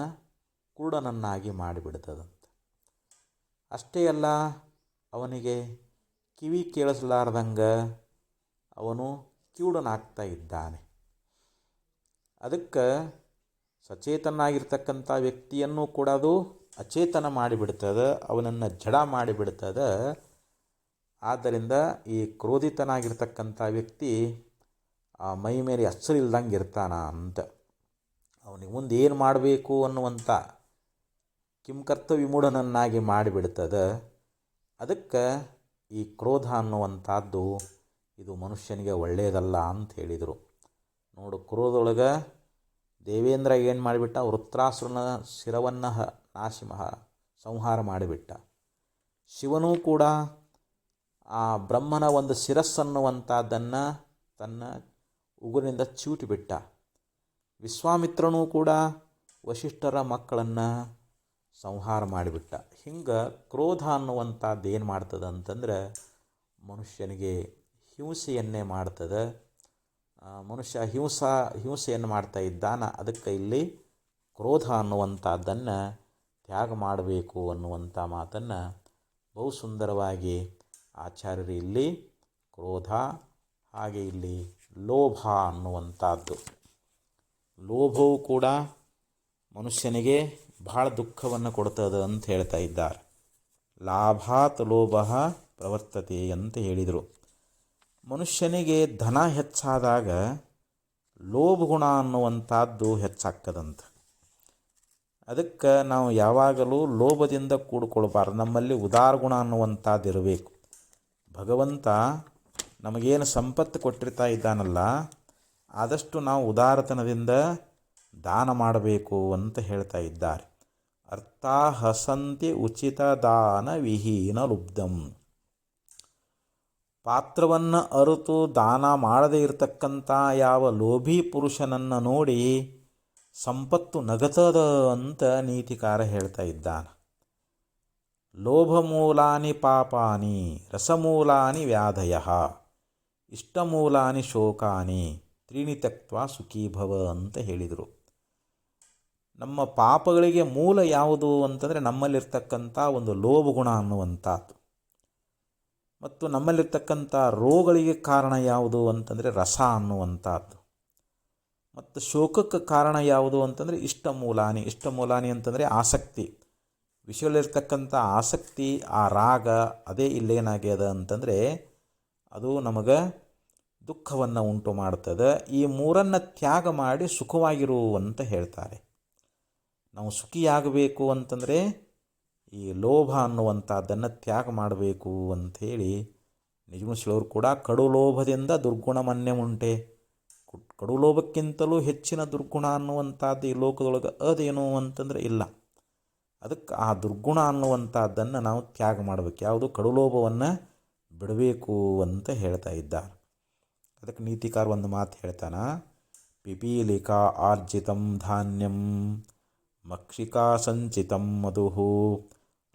ಕುರುಡನನ್ನಾಗಿ ಮಾಡಿಬಿಡ್ತದಂತೆ. ಅಷ್ಟೇ ಅಲ್ಲ, ಅವನಿಗೆ ಕಿವಿ ಕೇಳಿಸಲಾರ್ದಂಗೆ ಅವನು ಕಿವುಡನಾಗ್ತಾ ಇದ್ದಾನೆ. ಅದಕ್ಕೆ ಸಚೇತನಾಗಿರ್ತಕ್ಕಂಥ ವ್ಯಕ್ತಿಯನ್ನು ಕೂಡ ಅದು ಅಚೇತನ ಮಾಡಿಬಿಡ್ತದೆ, ಅವನನ್ನು ಜಡ ಮಾಡಿಬಿಡ್ತದೆ. ಆದ್ದರಿಂದ ಈ ಕ್ರೋಧಿತನಾಗಿರ್ತಕ್ಕಂಥ ವ್ಯಕ್ತಿ ಆ ಮೈ ಮೇಲೆ ಅಚ್ಚರಿಲ್ದಂಗೆ ಇರ್ತಾನ ಅಂತ. ಅವನಿಗೆ ಮುಂದೆ ಏನು ಮಾಡಬೇಕು ಅನ್ನುವಂಥ ಕಿಂಕರ್ತ ವಿಮೂಢನನ್ನಾಗಿ ಮಾಡಿಬಿಡ್ತದೆ. ಅದಕ್ಕೆ ಈ ಕ್ರೋಧ ಅನ್ನುವಂಥದ್ದು ಇದು ಮನುಷ್ಯನಿಗೆ ಒಳ್ಳೆಯದಲ್ಲ ಅಂತ ಹೇಳಿದರು. ನೋಡು, ಕ್ರೋಧದೊಳಗೆ ದೇವೇಂದ್ರ ಏನು ಮಾಡಿಬಿಟ್ಟ, ವೃತ್ರಾಸುರನ ಶಿರವನ್ನು ಸಂಹಾರ ಮಾಡಿಬಿಟ್ಟ. ಶಿವನೂ ಕೂಡ ಆ ಬ್ರಹ್ಮನ ಒಂದು ಶಿರಸ್ಸನ್ನುವಂಥದ್ದನ್ನು ತನ್ನ ಉಗುರಿನಿಂದ ಚೂಟಿಬಿಟ್ಟ. ವಿಶ್ವಾಮಿತ್ರನೂ ಕೂಡ ವಸಿಷ್ಠರ ಮಕ್ಕಳನ್ನು ಸಂಹಾರ ಮಾಡಿಬಿಟ್ಟ. ಹಿಂಗೆ ಕ್ರೋಧ ಅನ್ನುವಂಥದ್ದು ಏನು ಮಾಡ್ತದೆ ಅಂತಂದ್ರೆ ಮನುಷ್ಯನಿಗೆ ಹಿಂಸೆಯನ್ನೇ ಮಾಡ್ತದೆ. ಮನುಷ್ಯ ಹಿಂಸೆಯನ್ನು ಮಾಡ್ತಾ ಇದ್ದಾನ. ಅದಕ್ಕೆ ಇಲ್ಲಿ ಕ್ರೋಧ ಅನ್ನುವಂಥದ್ದನ್ನು ತ್ಯಾಗ ಮಾಡಬೇಕು ಅನ್ನುವಂಥ ಮಾತನ್ನು ಬಹು ಸುಂದರವಾಗಿ ಆಚಾರ್ಯರು ಇಲ್ಲಿ ಕ್ರೋಧ ಹಾಗೆ ಇಲ್ಲಿ ಲೋಭ ಅನ್ನುವಂಥದ್ದು. ಲೋಭವು ಕೂಡ ಮನುಷ್ಯನಿಗೆ ಬಹಳ ದುಃಖವನ್ನು ಕೊಡ್ತದೆ ಅಂತ ಹೇಳ್ತಾ ಇದ್ದಾರೆ. ಲಾಭಾತ್ ಲೋಭ ಪ್ರವರ್ತತೆ ಅಂತ ಹೇಳಿದರು. ಮನುಷ್ಯನಿಗೆ ಧನ ಹೆಚ್ಚಾದಾಗ ಲೋಭ ಗುಣ ಅನ್ನುವಂಥದ್ದು ಹೆಚ್ಚಾಗ್ತದಂತೆ. ಅದಕ್ಕೆ ನಾವು ಯಾವಾಗಲೂ ಲೋಭದಿಂದ ಕೂಡಿಕೊಳ್ಬಾರ್ದು. ನಮ್ಮಲ್ಲಿ ಉದಾರ ಗುಣ ಅನ್ನುವಂಥದ್ದು ಇರಬೇಕು. ಭಗವಂತ ನಮಗೇನು ಸಂಪತ್ತು ಕೊಟ್ಟಿರ್ತಾ ಇದ್ದಾನಲ್ಲ, ಆದಷ್ಟು ನಾವು ಉದಾರತನದಿಂದ ದಾನ ಮಾಡಬೇಕು ಅಂತ ಹೇಳ್ತಾ ಇದ್ದಾರೆ. ಅರ್ಥ ಹಸಂತಿ ಉಚಿತ ದಾನ ವಿಹೀನ ಲುಬ್ಧಂ. ಪಾತ್ರವನ್ನು ಅರಿತು ದಾನ ಮಾಡದೇ ಇರತಕ್ಕಂಥ ಯಾವ ಲೋಭಿ ಪುರುಷನನ್ನು ನೋಡಿ ಸಂಪತ್ತು ನಗತದ ಅಂತ ನೀತಿಕಾರ ಹೇಳ್ತಾ ಇದ್ದಾನೆ. ಲೋಭಮೂಲಾನಿ ಪಾಪಾನಿ ರಸಮೂಲಾನಿ ವ್ಯಾಧಯ ಇಷ್ಟಮೂಲಾನಿ ಶೋಕಾನಿ ತ್ರೀಣಿ ತ್ಯಕ್ತ್ವಾ ಸುಖೀ ಭವ ಅಂತ ಹೇಳಿದರು. ನಮ್ಮ ಪಾಪಗಳಿಗೆ ಮೂಲ ಯಾವುದು ಅಂತಂದರೆ ನಮ್ಮಲ್ಲಿರ್ತಕ್ಕಂಥ ಒಂದು ಲೋಭ ಗುಣ ಅನ್ನುವಂಥದ್ದು. ಮತ್ತು ನಮ್ಮಲ್ಲಿರ್ತಕ್ಕಂಥ ರೋಗಗಳಿಗೆ ಕಾರಣ ಯಾವುದು ಅಂತಂದರೆ ರಸ ಅನ್ನುವಂಥದ್ದು. ಮತ್ತು ಶೋಕಕ್ಕೆ ಕಾರಣ ಯಾವುದು ಅಂತಂದರೆ ಇಷ್ಟಮೂಲಾನಿ ಅಂತಂದರೆ ಆಸಕ್ತಿ. ವಿಷಯದಲ್ಲಿರ್ತಕ್ಕಂಥ ಆಸಕ್ತಿ, ಆ ರಾಗ, ಅದೇ ಇಲ್ಲೇನಾಗ್ಯದ ಅಂತಂದರೆ ಅದು ನಮಗೆ ದುಃಖವನ್ನು ಉಂಟು ಮಾಡ್ತದೆ. ಈ ಮೂರನ್ನು ತ್ಯಾಗ ಮಾಡಿ ಸುಖವಾಗಿರುವಂತ ಹೇಳ್ತಾರೆ. ನಾವು ಸುಖಿಯಾಗಬೇಕು ಅಂತಂದರೆ ಈ ಲೋಭ ಅನ್ನುವಂಥದ್ದನ್ನು ತ್ಯಾಗ ಮಾಡಬೇಕು ಅಂಥೇಳಿ ನಿಜಮುಸ್ಲಿವರು ಕೂಡ ಕಡು ಲೋಭದಿಂದ ದುರ್ಗುಣಮನ್ಯ ಉಂಟೆ. ಕಡು ಲೋಭಕ್ಕಿಂತಲೂ ಹೆಚ್ಚಿನ ದುರ್ಗುಣ ಅನ್ನುವಂಥದ್ದು ಈ ಲೋಕದೊಳಗೆ ಅದೇನು ಅಂತಂದರೆ ಇಲ್ಲ. ಅದಕ್ಕೆ ಆ ದುರ್ಗುಣ ಅನ್ನುವಂಥದ್ದನ್ನು ನಾವು ತ್ಯಾಗ ಮಾಡಬೇಕು. ಯಾವುದು ಕಡು ಲೋಭವನ್ನು ಬಿಡಬೇಕು ಅಂತ ಹೇಳ್ತಾ ಇದ್ದಾರೆ. ಅದಕ್ಕೆ ನೀತಿಕಾರ ಒಂದು ಮಾತು ಹೇಳ್ತಾನ, ಪಿಪೀಲಿಕಾ ಆರ್ಜಿತಂ ಧಾನ್ಯಂ ಮಕ್ಷಿಕಾ ಸಂಚಿತಂ ಮಧು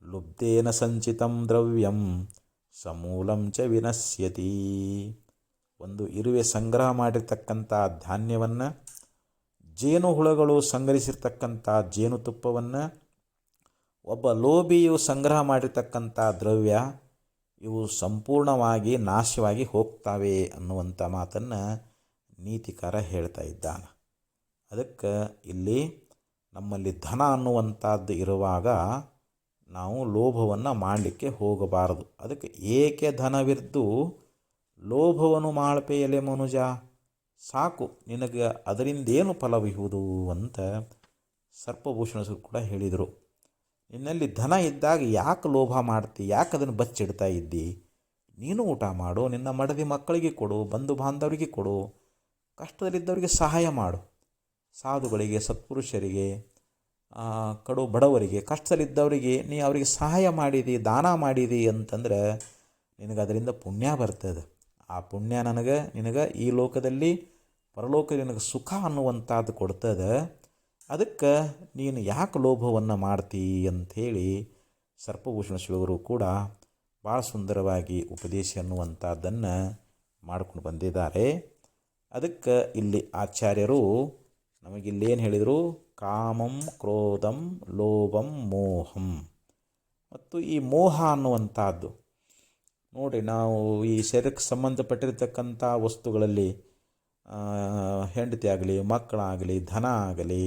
ಲುಬ್ಧೇನ ಸಂಚಿತಂ ದ್ರವ್ಯಂ ಸಮೂಲಂ ಚ ವಿನಶ್ಯತಿ. ಒಂದು ಇರುವೆ ಸಂಗ್ರಹ ಮಾಡಿರ್ತಕ್ಕಂಥ ಧಾನ್ಯವನ್ನು, ಜೇನು ಹುಳಗಳು ಸಂಗ್ರಹಿಸಿರ್ತಕ್ಕಂಥ ಜೇನುತುಪ್ಪವನ್ನು, ಒಬ್ಬ ಲೋಭಿಯು ಸಂಗ್ರಹ ಮಾಡಿರ್ತಕ್ಕಂಥ ದ್ರವ್ಯ, ಇವು ಸಂಪೂರ್ಣವಾಗಿ ನಾಶವಾಗಿ ಹೋಗ್ತಾವೆ ಅನ್ನುವಂಥ ಮಾತನ್ನು ನೀತಿಕಾರ ಹೇಳ್ತಾ ಇದ್ದಾನೆ. ಅದಕ್ಕೆ ಇಲ್ಲಿ ನಮ್ಮಲ್ಲಿ ಧನ ಅನ್ನುವಂಥದ್ದು ಇರುವಾಗ ನಾವು ಲೋಭವನ್ನು ಮಾಡಲಿಕ್ಕೆ ಹೋಗಬಾರದು. ಅದಕ್ಕೆ ಏಕೆ ಧನವಿದ್ದು ಲೋಭವನ್ನು ಮಾಡ್ಪೆಯಲೆ ಮನುಜ, ಸಾಕು ನಿನಗೆ ಅದರಿಂದೇನು ಫಲವಿಹುದು ಅಂತ ಸರ್ಪಭೂಷಣರು ಕೂಡ ಹೇಳಿದರು. ನಿನ್ನಲ್ಲಿ ಧನ ಇದ್ದಾಗ ಯಾಕೆ ಲೋಭ ಮಾಡ್ತಿ, ಯಾಕೆ ಅದನ್ನು ಬಚ್ಚಿಡ್ತಾ ಇದ್ದಿ? ನೀನು ಊಟ ಮಾಡು, ನಿನ್ನ ಮಡದಿ ಮಕ್ಕಳಿಗೆ ಕೊಡು, ಬಂಧು ಬಾಂಧವರಿಗೆ ಕೊಡು, ಕಷ್ಟದಲ್ಲಿದ್ದವರಿಗೆ ಸಹಾಯ ಮಾಡು. ಸಾಧುಗಳಿಗೆ, ಸತ್ಪುರುಷರಿಗೆ, ಕಡು ಬಡವರಿಗೆ, ಕಷ್ಟದಲ್ಲಿದ್ದವರಿಗೆ ನೀ ಅವರಿಗೆ ಸಹಾಯ ಮಾಡಿದಿ, ದಾನ ಮಾಡಿದಿ ಅಂತಂದ್ರೆ ನಿನಗೆ ಅದರಿಂದ ಪುಣ್ಯ ಬರ್ತದೆ. ಆ ಪುಣ್ಯ ನಿನಗೆ ಈ ಲೋಕದಲ್ಲಿ ಪರಲೋಕದಲ್ಲಿ ನಿನಗೆ ಸುಖ ಅನ್ನುವಂಥದ್ದು ಕೊಡ್ತದೆ. ಅದಕ್ಕೆ ನೀನು ಯಾಕೆ ಲೋಭವನ್ನು ಮಾಡ್ತೀ ಅಂಥೇಳಿ ಸರ್ಪಭೂಷಣ ಶಿವರು ಕೂಡ ಭಾಳ ಸುಂದರವಾಗಿ ಉಪದೇಶ ಅನ್ನುವಂಥದ್ದನ್ನು ಮಾಡ್ಕೊಂಡು ಬಂದಿದ್ದಾರೆ. ಅದಕ್ಕೆ ಇಲ್ಲಿ ಆಚಾರ್ಯರು ನಮಗಿಲ್ಲೇನು ಹೇಳಿದರು, ಕಾಮಂ ಕ್ರೋಧಂ ಲೋಭಂ ಮೋಹಂ. ಮತ್ತು ಈ ಮೋಹ ಅನ್ನುವಂಥದ್ದು ನೋಡಿ, ನಾವು ಈ ಶರೀರಕ್ಕೆ ಸಂಬಂಧಪಟ್ಟಿರ್ತಕ್ಕಂಥ ವಸ್ತುಗಳಲ್ಲಿ ಹೆಂಡತಿ ಆಗಲಿ, ಮಕ್ಕಳಾಗಲಿ, ಧನ ಆಗಲಿ,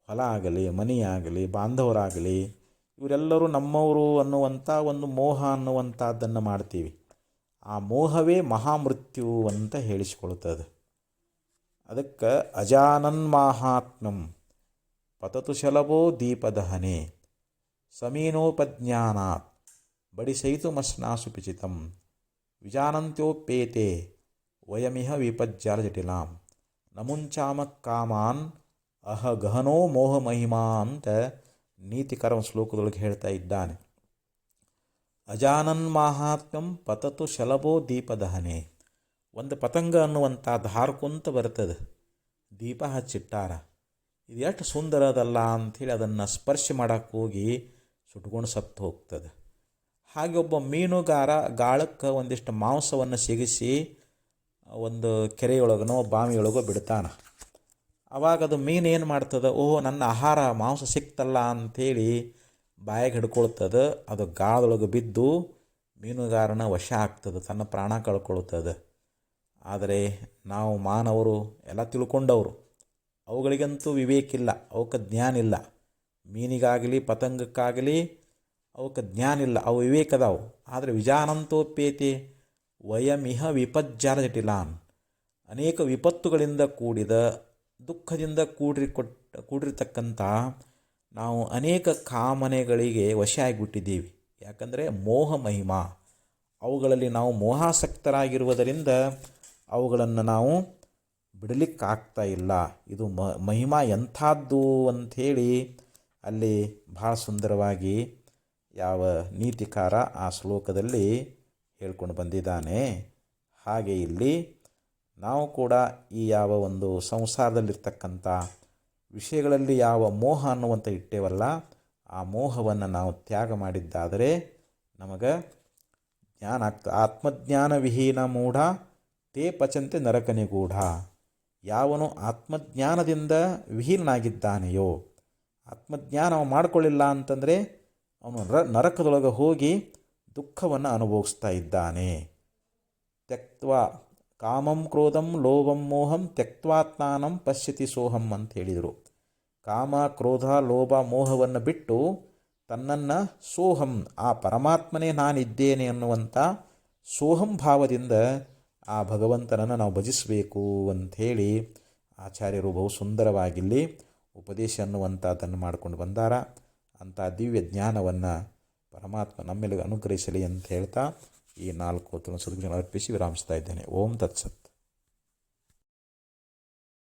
ಹೊಲ ಆಗಲಿ, ಮನೆಯಾಗಲಿ, ಬಾಂಧವರಾಗಲಿ, ಇವರೆಲ್ಲರೂ ನಮ್ಮವರು ಅನ್ನುವಂಥ ಒಂದು ಮೋಹ ಅನ್ನುವಂಥದ್ದನ್ನು ಮಾಡ್ತೀವಿ. ಆ ಮೋಹವೇ ಮಹಾಮೃತ್ಯು ಅಂತ ಹೇಳಿಸಿಕೊಳ್ತದೆ. ಅದಕ್ಕೆ ಅಜಾನನ್ಮಾಹಾತ್ಮ್ಯಂ ಪತತು ಶಲಭೋ ದೀಪದಹನೆ ಸಮೀನೋಪಜ್ಞಾನಾತ್ ಬಡಿಸೈತು ಮಸ್ನಾಸು ಪಿಚಿತಂ ವಿಜಾನಂತ್ಯೋಪೇತೆ ವಯಮಿಹ ವಿಪಜ್ಜಾಲ ಜಟಿಲಾಂ ನಮುಂಚಾಮ ಕಾಮಾನ್ ಅಹ ಗಹನೋ ಮೋಹ ಮಹಿಮಾ ಅಂತ ನೀತಿಕರ ಶ್ಲೋಕದೊಳಗೆ ಹೇಳ್ತಾ ಇದ್ದಾನೆ. ಅಜಾನನ್ ಮಾಹಾತ್ಮ್ಯಂ ಪತತು ಶಲಭೋ ದೀಪದಹನೆ. ಒಂದು ಪತಂಗ ಅನ್ನುವಂಥದ್ದು ಹಾರ್ಕೊಂತ ಬರ್ತದೆ, ದೀಪ ಹಚ್ಚಿಟ್ಟಾರ, ಇದು ಎಷ್ಟು ಸುಂದರ ಅದಲ್ಲ ಅಂಥೇಳಿ ಅದನ್ನು ಸ್ಪರ್ಶ ಮಾಡೋಕ್ಕೆ ಹೋಗಿ ಸುಟ್ಕೊಂಡು ಸತ್ತು ಹೋಗ್ತದೆ. ಹಾಗೆ ಒಬ್ಬ ಮೀನುಗಾರ ಗಾಳಕ್ಕೆ ಒಂದಿಷ್ಟು ಮಾಂಸವನ್ನು ಸಿಗಿಸಿ ಒಂದು ಕೆರೆಯೊಳಗನೋ ಬಾವಿಯೊಳಗೋ ಬಿಡ್ತಾನೆ. ಆವಾಗ ಅದು ಮೀನು ಏನು ಮಾಡ್ತದೆ, ಓಹೋ ನನ್ನ ಆಹಾರ ಮಾಂಸ ಸಿಕ್ತಲ್ಲ ಅಂಥೇಳಿ ಬಾಯಾಗೆ ಹಿಡ್ಕೊಳ್ತದೆ, ಅದು ಗಾಳದೊಳಗೆ ಬಿದ್ದು ಮೀನುಗಾರನ ವಶ ಆಗ್ತದೆ, ತನ್ನ ಪ್ರಾಣ ಕಳ್ಕೊಳ್ತದೆ. ಆದರೆ ನಾವು ಮಾನವರು ಎಲ್ಲ ತಿಳ್ಕೊಂಡವರು, ಅವುಗಳಿಗಂತೂ ವಿವೇಕಿಲ್ಲ, ಅವಕ್ಕೆ ಜ್ಞಾನ ಇಲ್ಲ. ಮೀನಿಗಾಗಲಿ ಪತಂಗಕ್ಕಾಗಲಿ ಅವಕ್ಕೆ ಜ್ಞಾನ ಇಲ್ಲ, ಅವು ವಿವೇಕದಾವು. ಆದರೆ ವಿಜಾನಂತೋಪ್ಯೇತೆ ವಯಮಿಹ ವಿಪಜ್ಜಾಲ ಜಟಿಲಾನ್, ಅನೇಕ ವಿಪತ್ತುಗಳಿಂದ ಕೂಡಿದ ದುಃಖದಿಂದ ಕೂಡಿರ್ತಕ್ಕಂಥ ನಾವು ಅನೇಕ ಕಾಮನೆಗಳಿಗೆ ವಶ ಆಗಿಬಿಟ್ಟಿದ್ದೀವಿ. ಯಾಕಂದರೆ ಮೋಹ ಮಹಿಮಾ, ಅವುಗಳಲ್ಲಿ ನಾವು ಮೋಹಾಸಕ್ತರಾಗಿರುವುದರಿಂದ ಅವುಗಳನ್ನು ನಾವು ಬಿಡಲಿಕ್ಕಾಗ್ತಾ ಇಲ್ಲ. ಇದು ಮಹಿಮಾ ಎಂಥದ್ದು ಅಂಥೇಳಿ ಅಲ್ಲಿ ಭಾಳ ಸುಂದರವಾಗಿ ಯಾವ ನೀತಿಕಾರ ಆ ಶ್ಲೋಕದಲ್ಲಿ ಹೇಳ್ಕೊಂಡು ಬಂದಿದ್ದಾನೆ. ಹಾಗೆ ಇಲ್ಲಿ ನಾವು ಕೂಡ ಈ ಯಾವ ಒಂದು ಸಂಸಾರದಲ್ಲಿರ್ತಕ್ಕಂಥ ವಿಷಯಗಳಲ್ಲಿ ಯಾವ ಮೋಹ ಅನ್ನುವಂಥ ಇಟ್ಟೇವಲ್ಲ, ಆ ಮೋಹವನ್ನು ನಾವು ತ್ಯಾಗ ಮಾಡಿದ್ದಾದರೆ ನಮಗೆ ಜ್ಞಾನ ಆಗ್ತದೆ. ಆತ್ಮಜ್ಞಾನ ವಿಹೀನ ಮೂಢ ತೇ ಪಚಂತೆ ನರಕ ನಿಗೂಢ. ಯಾವನು ಆತ್ಮಜ್ಞಾನದಿಂದ ವಿಹೀನಾಗಿದ್ದಾನೆಯೋ, ಆತ್ಮಜ್ಞಾನ ಅವನು ಮಾಡಿಕೊಳ್ಳಿಲ್ಲ ಅಂತಂದರೆ ಅವನು ನರಕದೊಳಗೆ ಹೋಗಿ ದುಃಖವನ್ನು ಅನುಭವಿಸ್ತಾ ಇದ್ದಾನೆ. ತ್ಯಕ್ತ್ವಾ ಕಾಮಂ ಕ್ರೋಧಂ ಲೋಭಂ ಮೋಹಂ ತ್ಯಕ್ತ್ವಾತ್ಮಾನಂ ಪಶ್ಯತಿ ಸೋಹಂ ಅಂತ ಹೇಳಿದರು. ಕಾಮ ಕ್ರೋಧ ಲೋಭ ಮೋಹವನ್ನು ಬಿಟ್ಟು ತನ್ನನ್ನು ಸೋಹಂ, ಆ ಪರಮಾತ್ಮನೇ ನಾನಿದ್ದೇನೆ ಅನ್ನುವಂಥ ಸೋಹಂ ಭಾವದಿಂದ ಆ ಭಗವಂತನನ್ನು ನಾವು ಭಜಿಸಬೇಕು ಅಂಥೇಳಿ ಆಚಾರ್ಯರು ಬಹು ಸುಂದರವಾಗಿಲ್ಲಿ ಉಪದೇಶ ಅನ್ನುವಂಥದ್ದನ್ನು ಮಾಡ್ಕೊಂಡು ಬಂದಾರ. ಅಂಥ ದಿವ್ಯ ಜ್ಞಾನವನ್ನು ಪರಮಾತ್ಮ ನಮ್ಮೆಲ್ಲರಿಗೂ ಅನುಗ್ರಹಿಸಲಿ ಅಂತ ಹೇಳ್ತಾ ಈ 4 ಸದ್ಗುಣ ಅರ್ಪಿಸಿ ವಿರಾಮಿಸ್ತಾ ಇದ್ದೇನೆ. ಓಂ ತತ್ಸತ್.